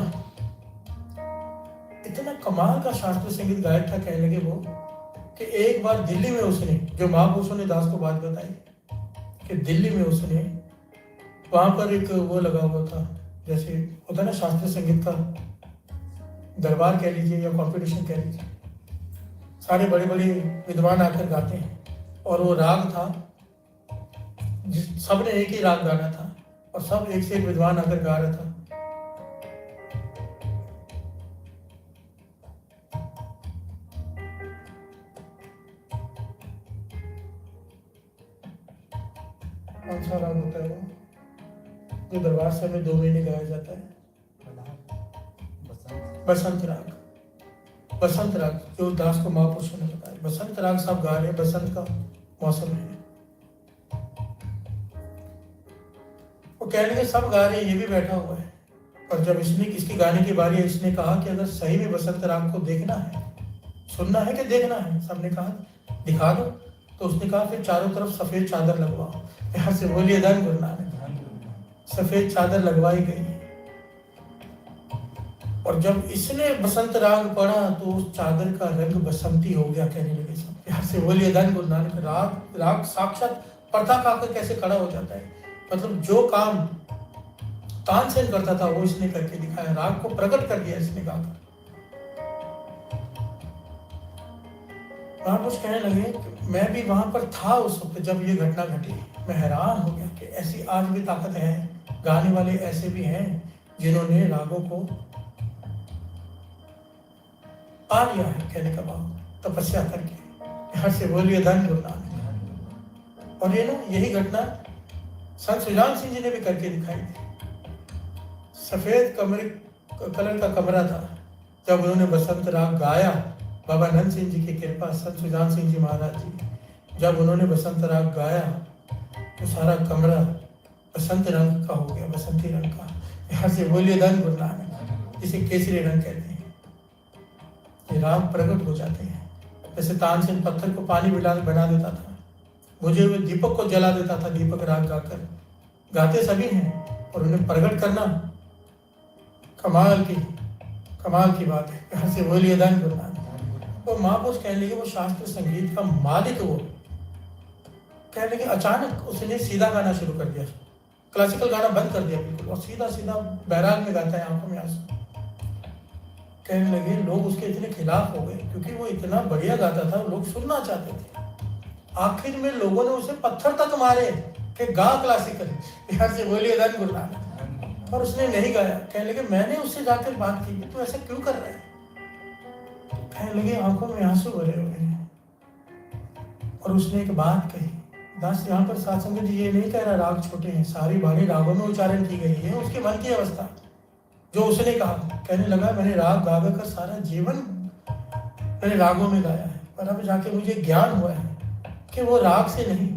इतना कमाल का शास्त्रीय संगीत गायक था। कहने लगे वो कि एक बार दिल्ली में उसने, जो महापुरुषों ने दास को बात बताई कि दिल्ली में उसने वहां पर एक वो लगा हुआ था, जैसे होता है ना शास्त्रीय संगीत का दरबार कह लीजिए या कंपटीशन कह लीजिए, सारे बड़े बड़े विद्वान आकर गाते हैं, और वो राग था सबने एक ही राग गाना था, और सब एक से एक विद्वान आकर गा रहा था। कौन सा राग होता है वो जो दरबार साहब में 2 महीने गाया जाता है? बसंत राग। बसंत राग जो दास को महापुरुषों ने बताया, बसंत राग सब गा रहे हैं, बसंत का मौसम है। वो कह रहे सब गा रहे हैं, ये भी बैठा हुआ है। और जब इसकी गाने की बारी है, इसने कहा कि अगर सही में बसंत राग को देखना है, सुनना है कि देखना है, सबने कहा दिखा दो। तो उसने कहा फिर चारों तरफ सफेद चादर लगवाओ। यहाँ से बोलिए धन गुरु नानक। सफेद चादर लगवाई गई, और जब इसने बसंत राग पढ़ा तो उस चादर का रंग बसंती हो गया। कहने लगे सब यहाँ से बोलिए धन गुरु नानक। राग साक्षात पर्दा खाकर कैसे खड़ा हो जाता है। मतलब जो काम तानसेन करता था वो इसने करके दिखाया, राग को प्रकट कर दिया इसने गाकर। महापुरुष कहने लगे कि मैं भी वहां पर था उस वक्त जब ये घटना घटी। मैं हैरान हो गया कि ऐसी आज भी ताकत है, गाने वाले ऐसे भी हैं जिन्होंने रागों को पा लिया है। कहने का भाव तपस्या करके। यहाँ से बोलिए धन गुरु नानक। और ये ना यही घटना संत सुजान सिंह जी ने भी करके दिखाई थी। सफेद कलर का कमरा था। जब उन्होंने बसंत राग गाया, बाबा नंद सिंह जी की कृपा, संत सुजान सिंह जी महाराज जी, जब उन्होंने बसंत राग गाया तो सारा कमरा बसंत रंग का हो गया, बसंती रंग का। यहाँ से बोलिए धन गुरु नानक, जिसे केसरी रंग कहते हैं। ये राग प्रकट हो जाते हैं। जैसे तानसेन पत्थर को पानी बना देता था, मुझे हुए दीपक को जला देता था। दीपक राग गाकर गाते सभी हैं, और उन्हें प्रकट करना कमाल की बात है। यहाँ से बोलिए धन गुरु नानक। वो महापुरुष कहने लगे वो शास्त्रीय संगीत का मालिक, वो कहने लगे अचानक उसने सीधा गाना शुरू कर दिया, क्लासिकल गाना बंद कर दिया बिल्कुल, और सीधा बैराग में गाता है, आंखों में आंसू। कहने लगे लोग उसके इतने खिलाफ हो गए क्योंकि वो इतना बढ़िया गाता था, लोग सुनना चाहते थे। आखिर में लोगों ने उसे पत्थर तक मारे कि गा क्लासिकल। यहाँ से बोलिए धन गुरु नानक। और उसने नहीं गाया। कहने लगे मैंने उससे जाकर बात की, तो ऐसा क्यों कर रहा है? कहने लगे आंखों में आंसू भरे हुए हैं। और उसने एक बात कही, दास यहाँ पर साथ संगत जी ये नहीं कह रहा राग छोटे हैं, सारी बाणी रागों में उच्चारण की गई है, उसके मन की अवस्था जो उसने कहा। कहने लगा मैंने राग गा कर सारा जीवन मैंने रागों में गाया है, पर अब जाके मुझे ज्ञान हुआ है कि वो राग से नहीं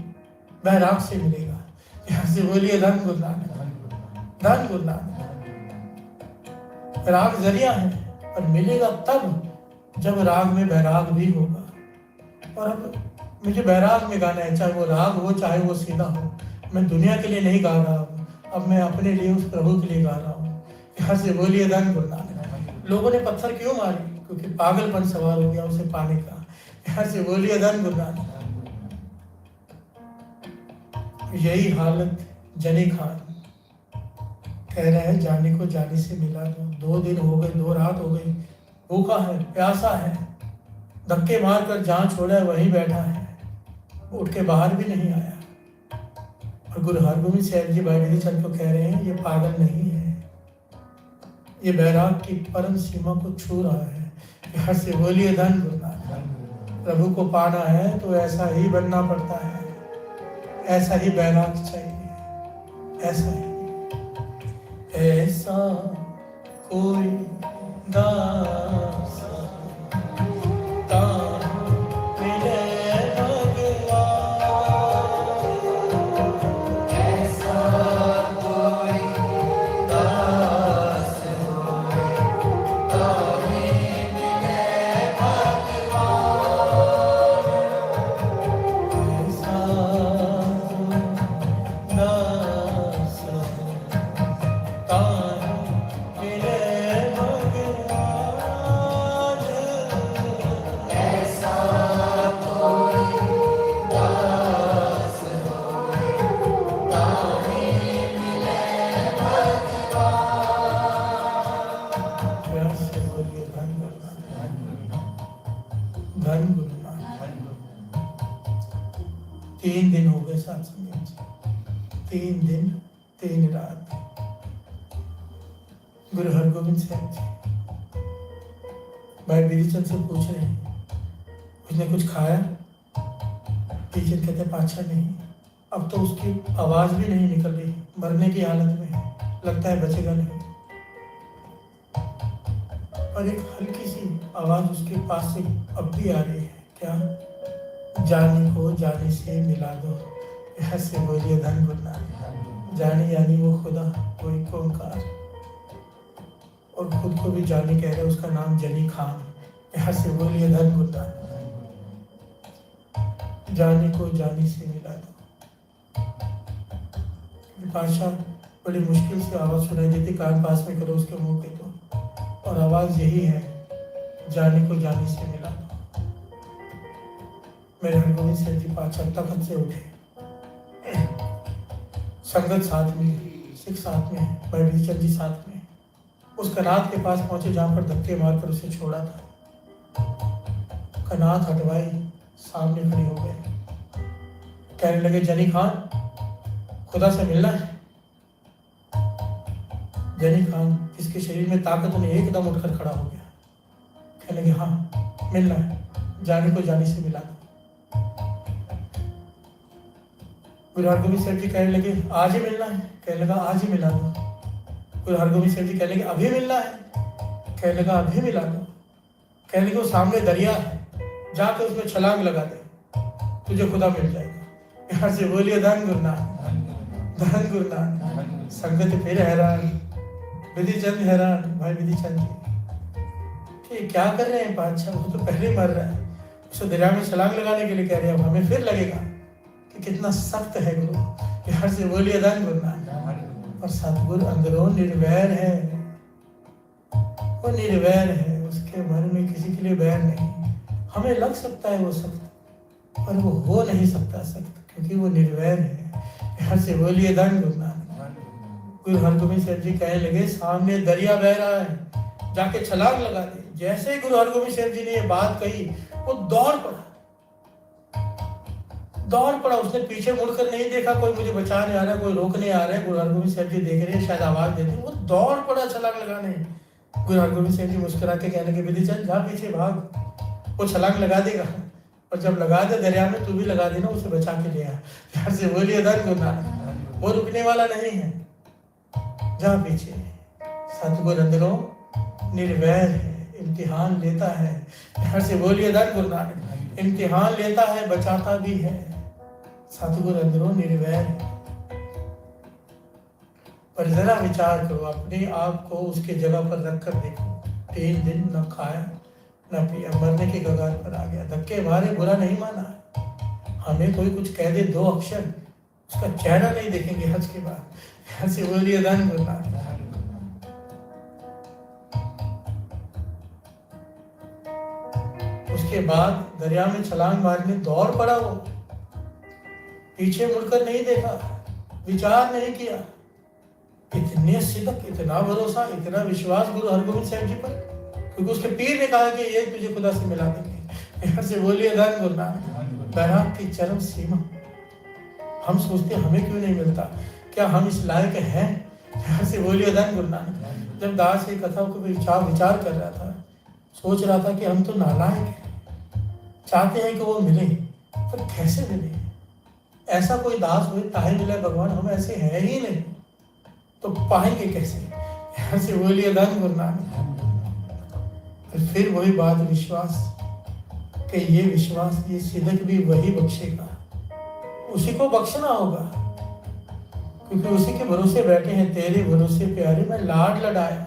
बैराग से मिलेगा। यहाँ से बोलिए धन गुरु नानक। धन गुरु नानक। राग जरिया है, पर मिलेगा तब जब राग में बैराग भी होगा। और अब मुझे बैराग में गाना है, चाहे वो राग हो चाहे वो सीधा हो। मैं दुनिया के लिए नहीं गा रहा हूँ, अब मैं अपने लिए उस प्रभु के लिए गा रहा हूँ। यहाँ से बोलिए धन गुरु नानक। लोगों ने पत्थर क्यों मारे? क्योंकि पागलपन सवाल हो गया उसे पाने का। यहाँ से बोलिए धन गुरु नानक। यही हालत जनी खान कह रहे हैं, जाने को जाने से मिला दो। 2 दिन हो गए, 2 रात हो गई, भूखा है, प्यासा है, धक्के मार कर जहाँ छोड़ा है वहीं बैठा है, उठ के बाहर भी नहीं आया। और गुरु हरगोविंद साहब जी बाई चंद को कह रहे हैं ये पागल नहीं है, ये बैराग की परम सीमा को छू रहा है। यहाँ से बोलिए धन गुरु नानक। प्रभु को पाना है तो ऐसा ही बनना पड़ता है, ऐसा ही बैराग चाहिए, ऐसा ही। ऐसा कोई दास मिले 3 दिन हो गए साथ संगत जी, 3 दिन 3 रात। गुरु हरगोविंद साहब जी भाई बिधिचंद से पूछ रहे हैं, उसने कुछ खाया? बिधिचंद कहते पाछा नहीं, अब तो उसकी आवाज भी नहीं निकल रही, मरने की हालत में है, लगता है बचेगा नहीं। और एक हल्की सी आवाज उसके पास से अब भी आ रही है, क्या? जाने को जाने से मिला दो। यहाँ से बोलिए धन गुरु नानक। जाने यानी वो खुदा, वो एक ओंकार, और खुद को भी जाने कह रहे, उसका नाम जनी खान। यहाँ से बोलिए धन गुरु नानक। जाने को जाने से मिला दो। पातशाह बड़ी मुश्किल से आवाज सुनाई देती, कान पास में करो उसके मुंह के तो, और आवाज यही है, जाने को जाने से मिला दो। मेरे हरगोविंद साहब जी पातशाह तखत से उठे, संगत साथ में, सिख साथ में, भाई बिधिचंद जी साथ में, उस कनात के पास पहुंचे जहां पर धक्के मारकर उसे छोड़ा था। कनात हटवाई, सामने खड़े हो गए, कहने लगे जनी खान खुदा से मिलना है। जनी खान जिसके शरीर में ताकत नहीं, एकदम उठकर खड़ा हो गया, कहने लगे हाँ मिलना है, जाने को जाने से मिला। गुरु हरगोविंद साहब जी कहने लगे आज ही मिलना है, कहने लगा आज ही मिला दो। गुरु हरगोविंद साहब जी कहने लगे अभी मिलना है, कहने लगा अभी मिला दो। कहने लगे वो सामने दरिया है, जाकर उसमें छलांग लगा दे, तुझे खुदा मिल जाएगा। यहाँ से बोलिए धन गुरु नानक, धन गुरु नानक। संगत फिर हैरान, बिधिचंद हैरान, भाई बिधिचंद जी ठीक क्या कर रहे हैं बादशाह, वो तो पहले मर रहा है, उसको दरिया में छलांग लगाने के लिए कह रहे हैं, अब हमें फिर लगेगा कि कितना सख्त है गुरु। यहाँ से बोलिए धन गुरु नानक। और सतगुरु अंदरों निर्वैर है, वो निर्वैर है, उसके मन में किसी के लिए बैर नहीं। हमें लग सकता है वो सख्त, पर वो हो नहीं सकता सख्त, क्योंकि वो निर्वैर है। यहाँ से बोलिए धन गुरु नानक। गुरु हरगोविंद साहब जी कहने लगे सामने दरिया बह रहा है, जाके छलांग लगा दे। जैसे ही गुरु हरगोविंद साहब जी ने ये बात कही, वो दौड़ पड़ा, उसने पीछे मुड़कर नहीं देखा कोई मुझे बचाने आ रहा है, कोई रोकने आ रहा है। गुरु हरगोविंद साहब जी देख रहे हैं, शायद आवाज देते, वो दौड़ पड़ा छलांग लगाने। गुरु हरगोविंद साहब जी मुस्कुरा के कहने लगे बिधिचंद जा पीछे भाग, वो छलांग लगा देगा, और जब लगा दे दरिया में तू भी लगा देना, उसे बचा के ले आ। यहाँ से बोलिए धन गुरु नानक। वो रुकने वाला नहीं है, जा पीछे। सतगुरु अंदरों निर्वैर है, इम्तिहान लेता है। यहाँ से बोलिए धन गुरु नानक। इम्तिहान लेता है, बचाता भी है। सतगुरु अंदरों निर्वैर है। पर जरा विचार करो, अपने आप को उसके जगह पर रख कर देखो। 3 दिन न खाया न पिया, मरने के कगार पर आ गया, धक्के मारे, बुरा नहीं माना। हमें कोई कुछ कह दे 2 अक्षर, उसका चेहरा नहीं देखेंगे हज के बाद। यहाँ से बोलिए धन गुरु नानक। उसके बाद दरिया में छलांग मारने दौड़ पड़ा, वो पीछे मुड़कर नहीं देखा, विचार नहीं किया। इतने सिदक, इतना भरोसा, इतना विश्वास गुरु हरगोविंद साहब जी पर, क्योंकि उसके पीर ने कहा कि ये तुझे खुदा से मिला देंगे। यहाँ से बोलिए धन गुरु नानक। बैराग की चरम सीमा। हम सोचते हमें क्यों नहीं मिलता, क्या हम इस लायक हैं? यहाँ से बोलिए धन गुरु नानक। जब दास की कथा को विचार कर रहा था, सोच रहा था कि हम तो नालायक हैं, चाहते हैं कि वो मिले, पर कैसे मिले? ऐसा कोई दास हुए ताहे मिले भगवान, हम ऐसे हैं ही नहीं, तो पाएंगे कैसे? यहाँ से बोलिए धन गुरु नानक। फिर वही बात, विश्वास, कि ये विश्वास, ये सिदक भी वही बख्शेगा, उसी को बख्शना होगा, क्योंकि उसी के भरोसे बैठे हैं। तेरे भरोसे प्यारे मैं लाड लडाया,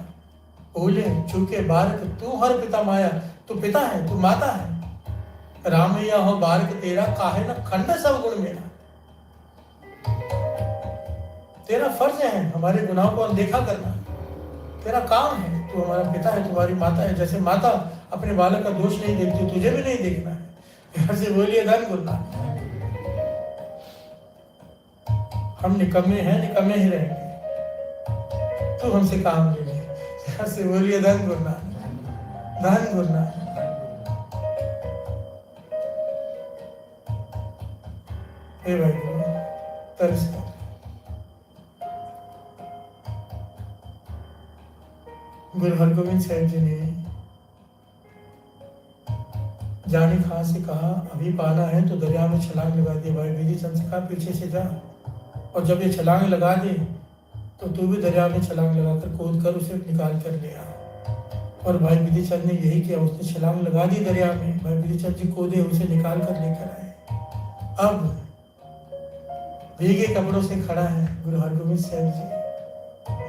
बोले चूके बारक तू हर पिता माया। तू पिता है, तू माता है, रामैया हो बारक तेरा, काहे न खंड सब गुण मेरा। तेरा फर्ज है हमारे गुनाहों को अनदेखा करना, तेरा काम है। तू हमारा पिता है, तुम्हारी माता है। जैसे माता अपने बालक का दोष नहीं देखती, तुझे भी नहीं देखना है। यहाँ से बोलिए धन गुरु नानक। हम निकम्मे हैं, निकम्मे ही रहेंगे, तू हमसे काम ले ले। यहाँ से बोलिए धन गुरु नानक, धन गुरु नानक। हे भाई गुरु तरस कर। गुरु हरगोविंद साहब जी ने जानी खां से कहा अभी पाना है तो दरिया में छलांग लगा दे। भाई विधि चंद से कहा पीछे से जा, और जब ये छलांग लगा दे तो तू भी दरिया में छलांग लगाकर कूद कर उसे निकाल कर ले आ। और भाई विधि चंद ने यही किया, उसने छलांग लगा दी दरिया में। भाई विधि चंद जी कूदे, उसे निकाल कर लेकर आए। अब भीगे कपड़ों से खड़ा है गुरु हरगोविंद साहब जी,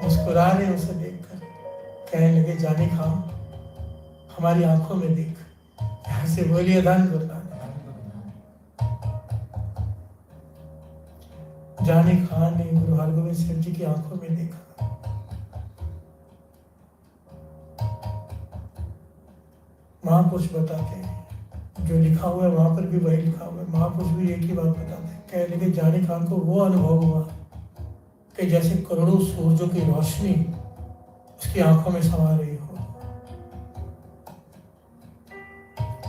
मुस्कुरा रहे उसे देखकर, कहने लगे जानी खां हमारी आंखों में देख। यहाँ से बोलिए धन गुरु नानक। जानी खां ने गुरु हरगोविंद साहब जी की आंखों में देखा। महापुरुष बताते हैं जो लिखा हुआ है वहां पर भी वही लिखा हुआ है। महापुरुष भी एक ही बात बताते हैं, कहने लगे जानी खां को वो अनुभव हुआ कि जैसे करोड़ों सूरजों की रोशनी उसकी आंखों में समा रही हो।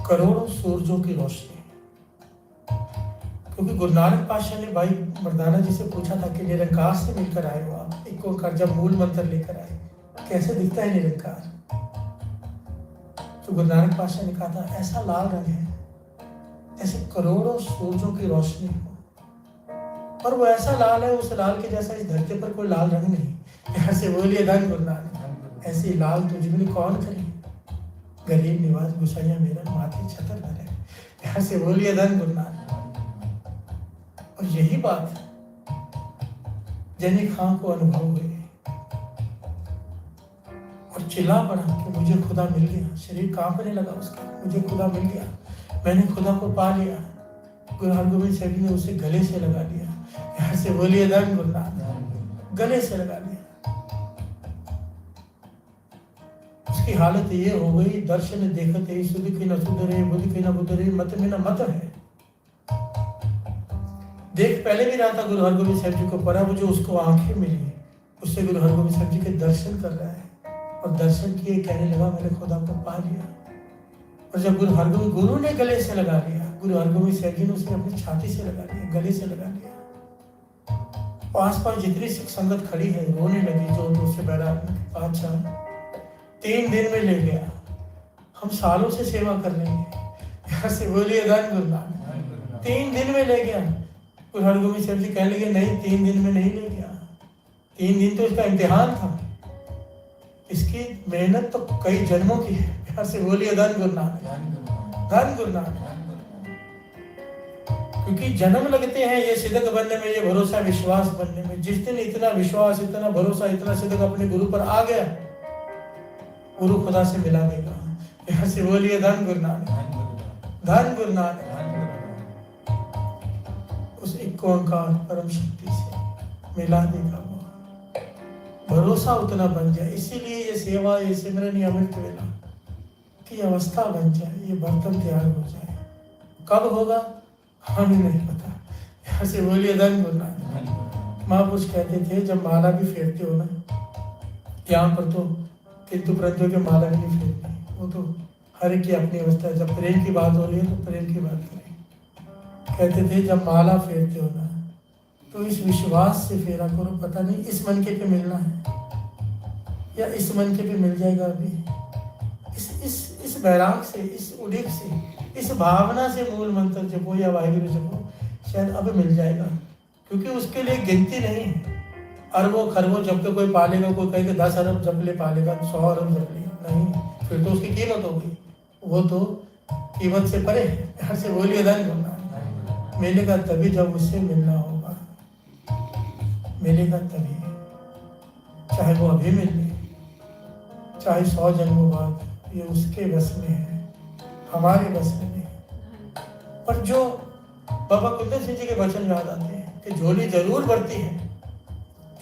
करोड़ों सूरजों की रोशनी। क्योंकि गुरु नानक पातशाह ने भाई मर्दाना जी से पूछा था कि निरंकार से मिलकर आए हो आप, एक ओंकार जब मूल मंत्र लेकर आए कैसे दिखता है निरंकार। तो गुरु नानक पातशाह ने कहा था ऐसा लाल रंग है ऐसे करोड़ों सूरजों की रोशनी हो, और वो ऐसा लाल है उस लाल के जैसा इस धरती पर कोई लाल रंग नहीं। यहाँ से बोलिए धन गुरु नानक। ऐसी लाल तुझमें कौन करे, गरीब निवास गुसाइया मेरा माथे छतर धरे। यहाँ से बोलिए धन गुरु नानक। और यही बात जानी खां को अनुभव हुई और चिल्ला पड़ा कि मुझे खुदा मिल गया। शरीर कांपने लगा उसका, मुझे खुदा मिल गया, मैंने खुदा को पा लिया। गुरु हरगोविंद साहब ने उसे गले से लगा लिया। यहाँ से बोलिए धन गुरु नानक। गले से लगा लिया। उसकी हालत ये हो गई, दर्शन देखते सुध की न सुधरे, बुध की न बुधरे, मत में न मत है। देख पहले भी रहा था गुरु हरगोविंद साहब जी को, पर अब जो उसको आंखें मिली उससे गुरु हरगोविंद साहब जी के दर्शन कर रहा है। और दर्शन किए कहने लगा मैंने खुदा को पा लिया। और जब गुरु ने गले से लगा लिया, गुरु हरगोविंद साहब जी ने उसे अपनी छाती से लगा लिया, गले से लगा लिया। और आसपास जितनी सिख संगत खड़ी है रोने लगी। जो दूसरे बैठा अच्छा 3 दिन में ले गया, हम सालों से सेवा कर रहे हैं। यहाँ से बोलिए धन गुरु नानक। 3 दिन में ले गया। गुरु हरगोविंद साहब जी कहने लगे नहीं 3 दिन में नहीं ले गया, 3 दिन तो इसका इम्तिहान था, इसकी मेहनत तो कई जन्मों की है। यहाँ से बोलिए धन गुरु नानक। धन गुरु नानक। क्योंकि जन्म लगते हैं ये सिद्धक बनने में, ये भरोसा विश्वास बनने में। जिस दिन इतना विश्वास, इतना भरोसा, इतना सिद्धक अपने गुरु पर आ गया, गुरु खुदा से मिला देगा। यहाँ से बोलिए धन गुरु नानक। धन गुरु नानक। उस एक ओंकार परम शक्ति से मिला देगा वो। भरोसा उतना बन जाए। इसीलिए ये सेवा, ये सिमरन, ये अमृत वेला की अवस्था बन जाए, ये बर्तन तैयार हो जाए। कब होगा हमें नहीं पता। यहाँ से बोलिए धन गुरु नानक। महापुरुष कहते थे जब माला भी फेरते हो ना, यहाँ पर तो किंतु परंतु के माला भी नहीं फेरती, वो तो हर एक की अपनी अवस्था है। जब प्रेम की बात हो रही है तो प्रेम की बात करें। कहते थे जब माला फेरते हो ना तो इस विश्वास से फेरा करो, पता नहीं इस मनके पे मिलना है या इस मनके पे मिल जाएगा। अभी इस बैराग से, इस उड़ीक से, इस भावना से मूल मंत्र जपो या वाहिगुरु जपो, शायद अब मिल जाएगा। क्योंकि उसके लिए गिनती नहीं है। अरबों खरबों जब के कोई पालेगा, कोई कहेगा 10 अरब जप ले पालेगा, 100 अरब जप ले, नहीं, फिर तो उसकी कीमत होगी, वो तो कीमत से परे है। यहाँ से बोलिए धन गुरु नानक। मिलेगा तभी जब उससे मिलना होगा, मिलेगा तभी, चाहे वो अभी मिल ले, चाहे 100 जन्मों बाद। ये उसके बस में है, हमारे बस में नहीं। पर जो बाबा कुंदन सिंह जी के वचन याद आते हैं कि झोली जरूर बढ़ती है,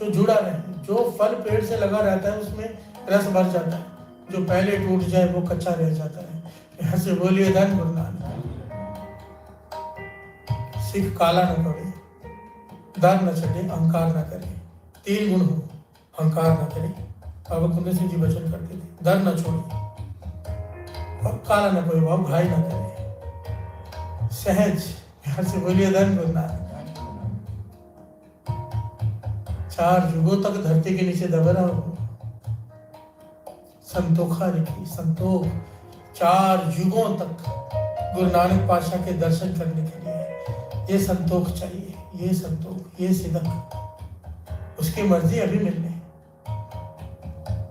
जो जुड़ा रहे, जो फल पेड़ से लगा रहता है उसमें रस भर जाता है, जो पहले टूट जाए वो कच्चा रह जाता है। यहाँ से बोलिए धन गुरु नानक। सिख काला न पड़े, दर न चढ़े, अहंकार न करे। 3 गुण हो, अहंकार न करे। बाबा कुंदन सिंह जी वचन करते थे, दर न छोड़े और काला न पड़े, भाव घाई न करे, सहज। यहाँ से बोलिए धन गुरु नानक। 4 युगों तक धरती के नीचे दब रहा हो। संतोखा लिखी, संतोख 4 युगों तक गुरु नानक पातशाह के दर्शन करने के लिए ये संतोख चाहिए, ये संतोख, ये सिदक। उसकी मर्जी अभी मिलने,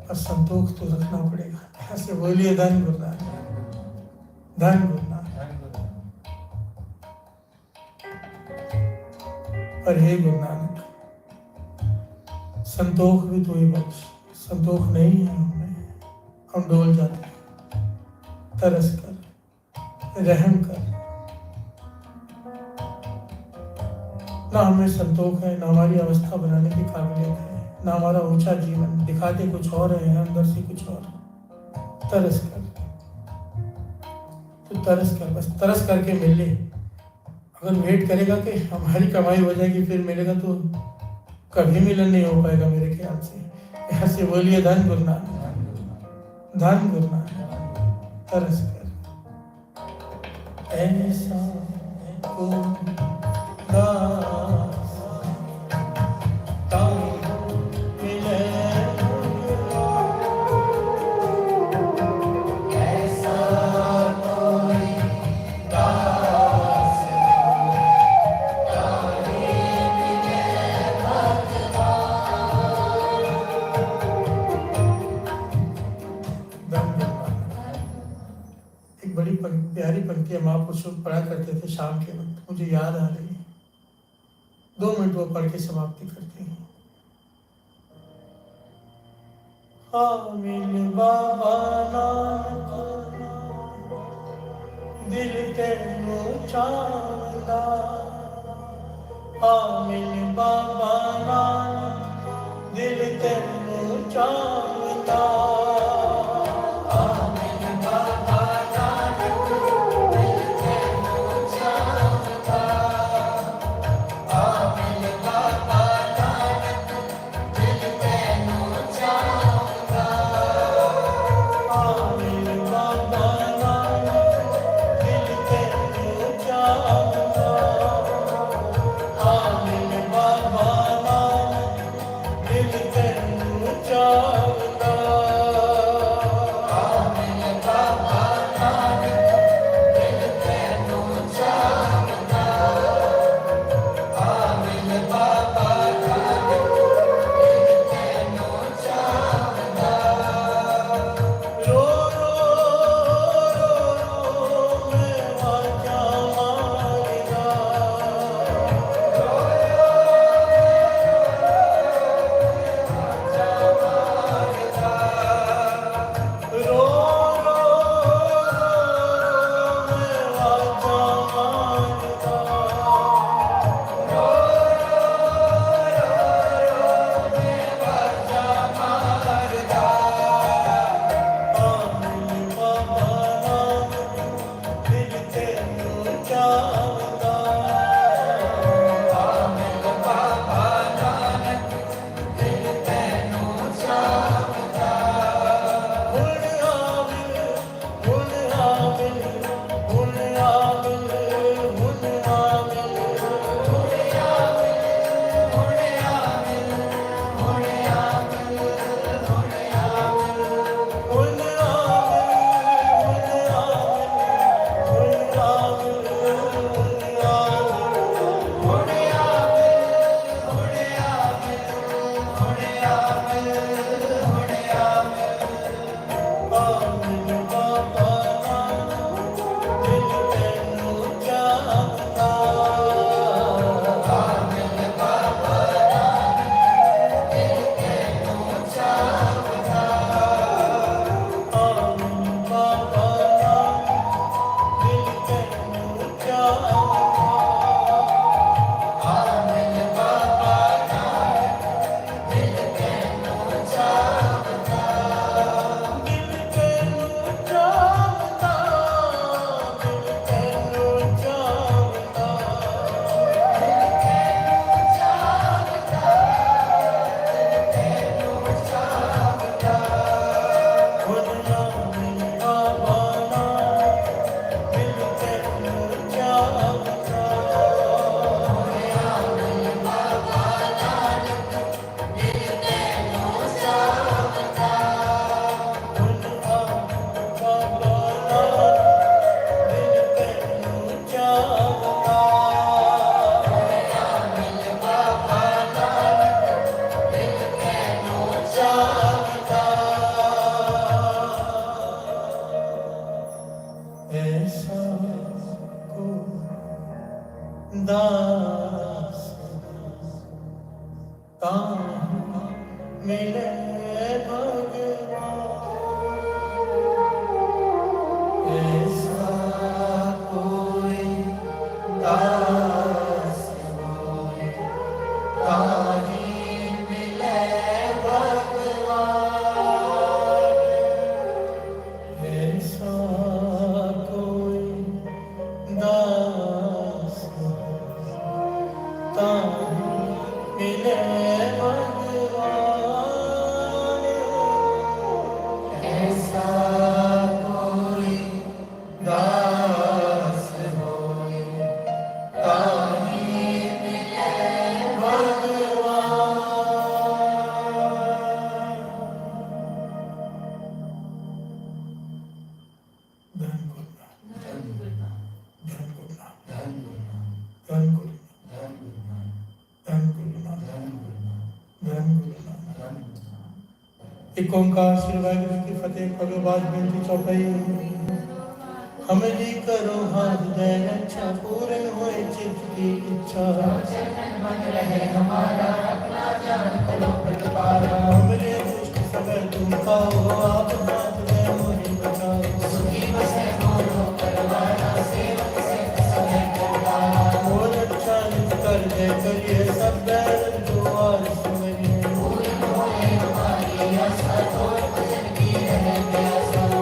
पर संतोख तो रखना पड़ेगा। ऐसे बोलिए धन गुरु नानक, धन गुरु नानक। पर हे गुरु नानक, संतोख भी तो ही बख्श। संतोख नहीं है हमें, हम डोल जाते हैं। तरस कर, रहम कर। ना हमें संतोख है, ना हमारी अवस्था बनाने की काबिलियत है, ना हमारा ऊंचा जीवन। दिखाते कुछ और है, अंदर से कुछ और। तरस कर, तो तरस कर, बस तरस करके मिल ले। अगर वेट करेगा कि हमारी कमाई हो जाएगी फिर मिलेगा, तो कभी मिलन नहीं हो पाएगा मेरे ख्याल से। ऐसे बोलिए धन गुरु नानक, धन गुरु नानक। तरस कर ऐसा को दास ताऊ मिले,
ऐसा कोई दास तारे मिले
एक बड़ी प्यारी पंक्ति महापुरुष पढ़ा करते थे शाम के वक्त, मुझे याद आ रही है। 2 मिनट वो पढ़ के समाप्ति करते हैं। आमीन बाबा नानक दिल तेनू चाहदा, आमीन बाबा नानक दिल तेनू चाहदा। Ciao. दास ताहु मिले भगवान। ऐसा कोई दास होए ताहि मिले भगवान। ऐसा कोई दास ताहि मिले भगवान। ऐसा कोई दास होए ताहि मिले भगवान। धन गुरुनाथ,
धन गुरुनाथ,
धन गुरुनाथ,
धन गुरुनाथ,
धन गुरुनाथ,
धन गुरुनाथ,
धन गुरुनाथ,
धन गुरुनाथ,
धन गुरुनाथ।
धन गुरुनाथ।
एक ओंकार श्री वाहिगुरु की फतेह। करो बाज बेनती चौपाई। हमें जी करो हाथ दे रक्षा, पूर्ण होए चित्त की इच्छा। हमरे दुष्ट सगर तुम पाओ, आप हाथ दे मोहि बचाओ। और रक्षा नित कर दे करिए, सब बैर दुआर सिमरिए।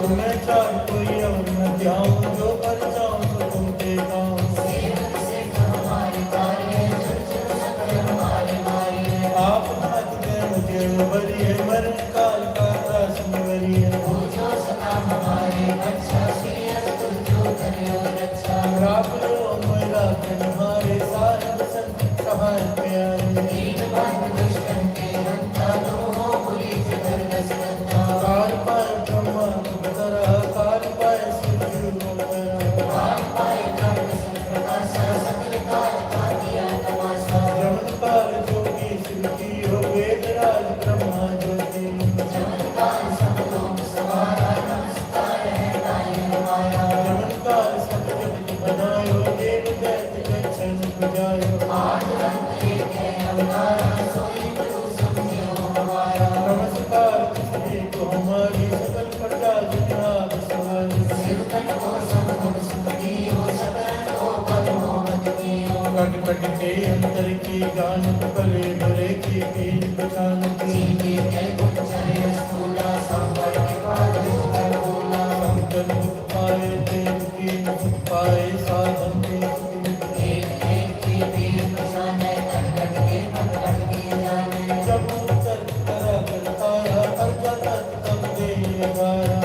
मैं चार कोई और न जाऊं, जो पर जाऊं तो तुम पे पाऊं। आप हाथ दे मुझे उबरिए, मरण काल का त्रास निवरिए। राख लो मेरा तुम्हारे, सारंग संत सहाय प्यारे। काल पाए ब्रह्मा बदरा, काल पाए शिव बदरा। जमन काल जोगी शिव की हो, वेद राज ब्रह्मा ज्योति। जमन काल सब जगत बनायो, देव दैत गच्छन बजायो। नमस्कार तुझे को हमारी, सकल प्रजा दुनिया बसवारी। कट कट के अंतर की जानत, भले भले की कीन पहचानत। संतन दुख पाए देव की, सुख पाए साधन देव की। जब उत्तर करा करताया, तब जगत तब दे गाया।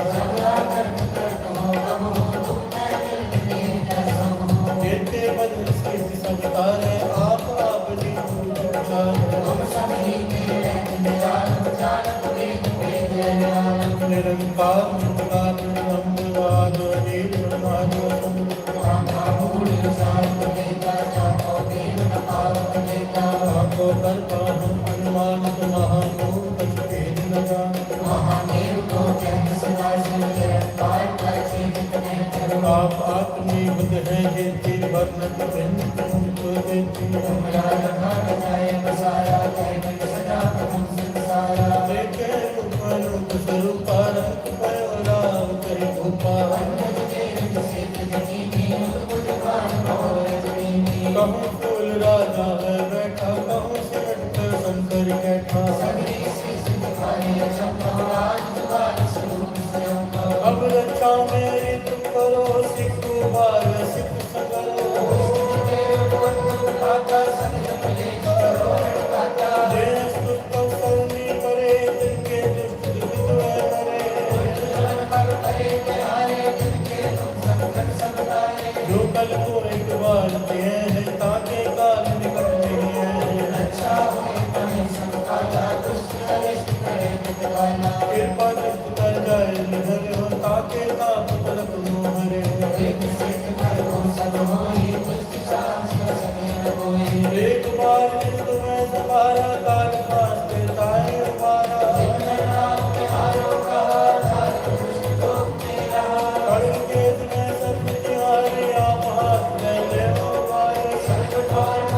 देते बदल से सब तारे, आप जी पूज निरंकार निर्विकार निर्ममवाद अनिल माधव आपको कर पाहन अनुमान महानूप भेद न जान। आप आत्मी बुद्ध हैं जेती, वर्णन भिन्न तुमको देती। देखे रूप स्वरूपा, रंग भयो राव कहि भूपा। कहूँ फूल राजा है बैठा, कहूँ सिमट कर शंकर कैठा। अब रक्षा मेरी तुम करो, सिखु बार सिख सकरो। देश दुष्ट सरनी परे, जिनके दुष्ट दुरित वह करे। जो कल को एक बार किए हैं, ताके काल निकट नहीं है। कृपा दृष्ट कर जाए निधन हो, ताके ताप तलक मोहरे। एक बार जिन तुम्हें सवारा, काल पास ताए उबारा। कड़के तुम्हें सब तिहारे, आप हाथ ले ले हो बारे।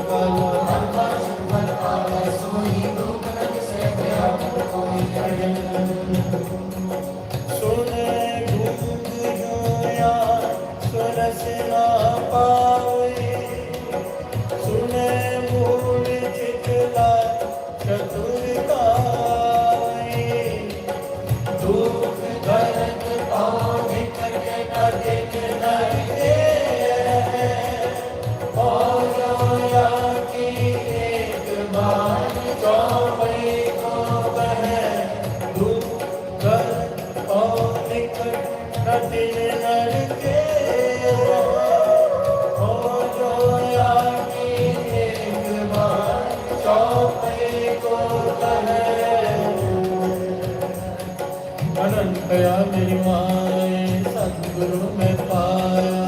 फल
फल पावे सोई दुख न जिसे व्याकुल कोई।
सुने गूंग जोया सुरस ना पावे, सुने मूढ़ चितला चतुर गाए।
दुख दर्द पाँव निकट अधिक नरके और जोया की एक बार
चौपई को कहे दुख दर्द और निकट कठिन नरके। और जोया की एक बार चौपई को कहे अनंत गया मेरी माए सतगुरु में पाया।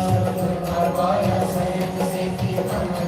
पाया सहित से की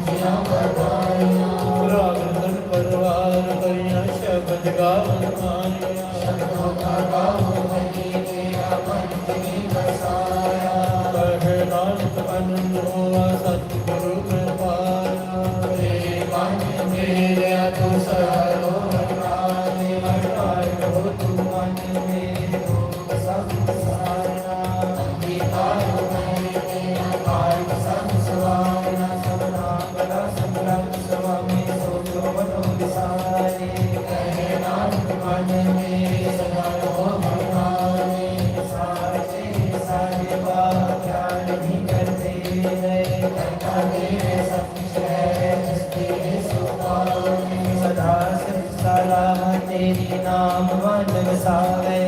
जिया बधाया।
रागन परवार करिया शब्द गावन मानिया।
शब्दों का गाओ हरि तेरा पंचमी बसाया।
कहे नानक आनंद हुआ सतगुरु में पाया।
तेरे मन मेरे तो सरो हटाए हटाए हो तू मन मेरे दुख सब सारा। अंगीकार मैं तेरा कार्य सब सवारा। सबना बड़ा संग्राम स्वामी सोचो बनो विसारे। कहे नानक मन मेरे सदा रहो भगवाने। साचे सारे बात ध्यान नहीं करते रहे। करता तेरे सब कुछ है जिसके सुपाने। सदा सिर्फ सलाह तेरी नाम मन वसावे।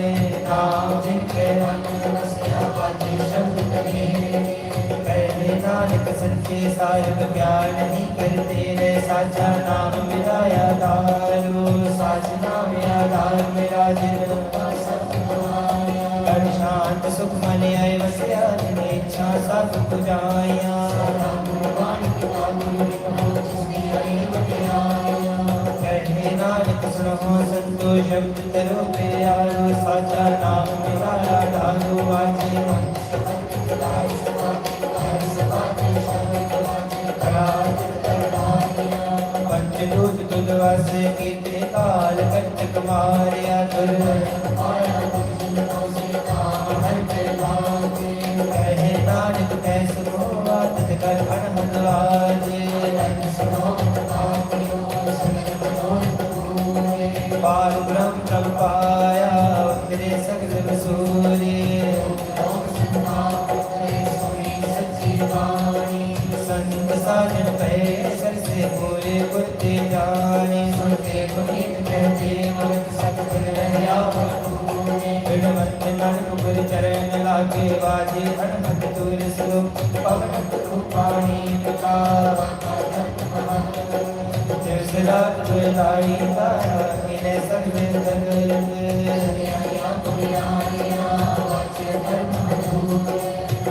नाम जिनके मन वसया बातें शब्द कहे। पहले नानक सच्चे साहिब ज्ञान नहीं करते रे। साचा नाम मेरा यादारो साच नाम यादार मेरा जिन कर शांत सुख मन आए वसया जिन इच्छा सब पुजाया। कहे नानक सुनो संतो शब्द करो प्यारो। साचा नाम मेरा यादारो आजे मन पंचदूत तुलवास कीते काल कंटक मारिया तुर। कहे नानक कह सुनो बात कर अनहद आजे। पार ब्रह्म तब पाया उतरे सकल सूर्य। संत साजन कहे सर से पूरे बुद्धि जाने। सुनते पुनीत कहते मगन सतगुर रहया बिड़मत मन कुबर चरण लागे। बाजे अनहद दूर सुरो पवन पानी पिता। रात लाई तारा मिले सगल जगत।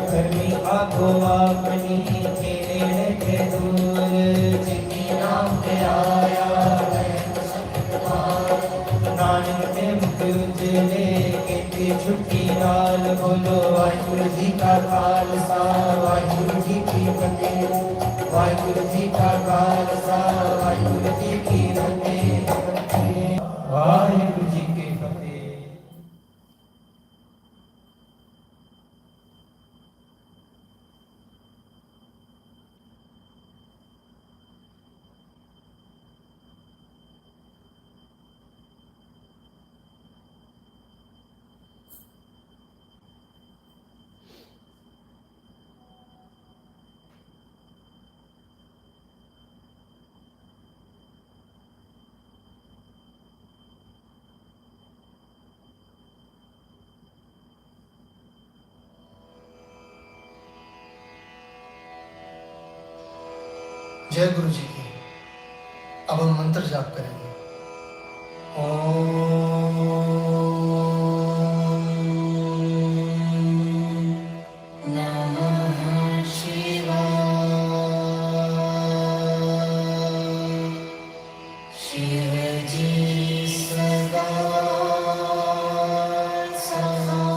गर्मी आगो अपनी तेरे के दूर। जिनकी नाम पे आया नानक ते मुख उजले कहते छुट्टी नाल। बोलो वाहिगुरु जी का खालसा वाहिगुरु जी की फतेह। वाहिगुरु जी का खालसा वाहिगुरु जी की फतेह। वाहिगुरु जी की फतेह।
जय गुरु जी की। अब हम मंत्र जाप करेंगे।
नमः शिवाय। शिव जी सदा सहाय।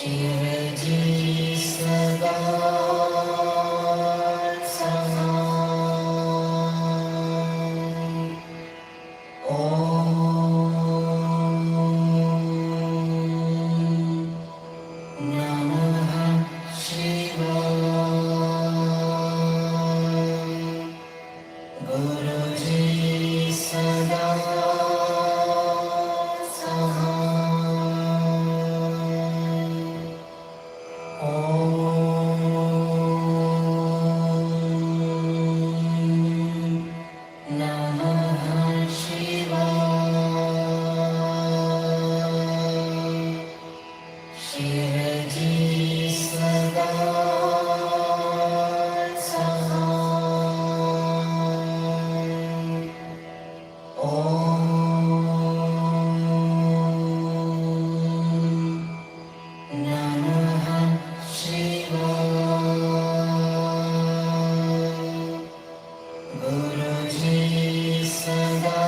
शिव जी सदा सहाय। ॐ नमः शिवाय। गुरुजी सदा सहाय। ॐ नमः शिवाय। शिवजी सदा सहाय। ॐ नमः शिवाय। गुरुजी सदा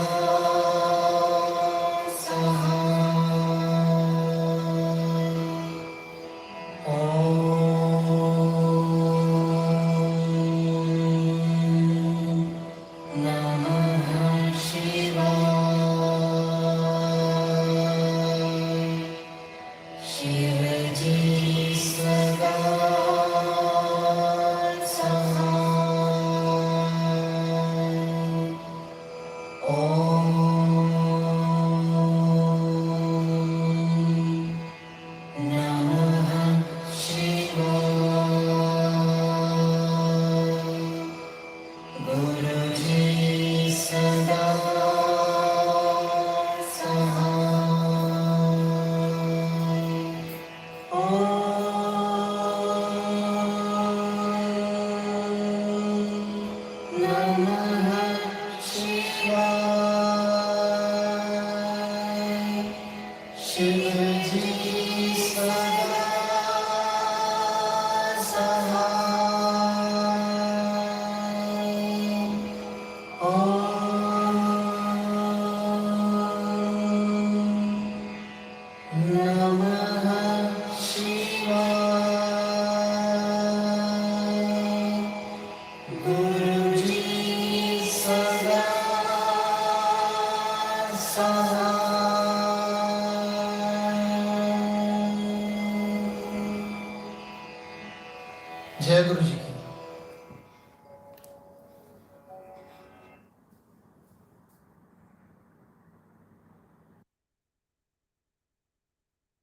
सहाय। ॐ नमः शिवाय। शिवजी सदा सहाय। ॐ नमः शिवाय। गुरुजी सदा सहाय। ॐ नमः शिवाय। शिवजी सदा सहाय। ॐ नमः शिवाय। गुरुजी सदा सहाय।
जय गुरु जी की।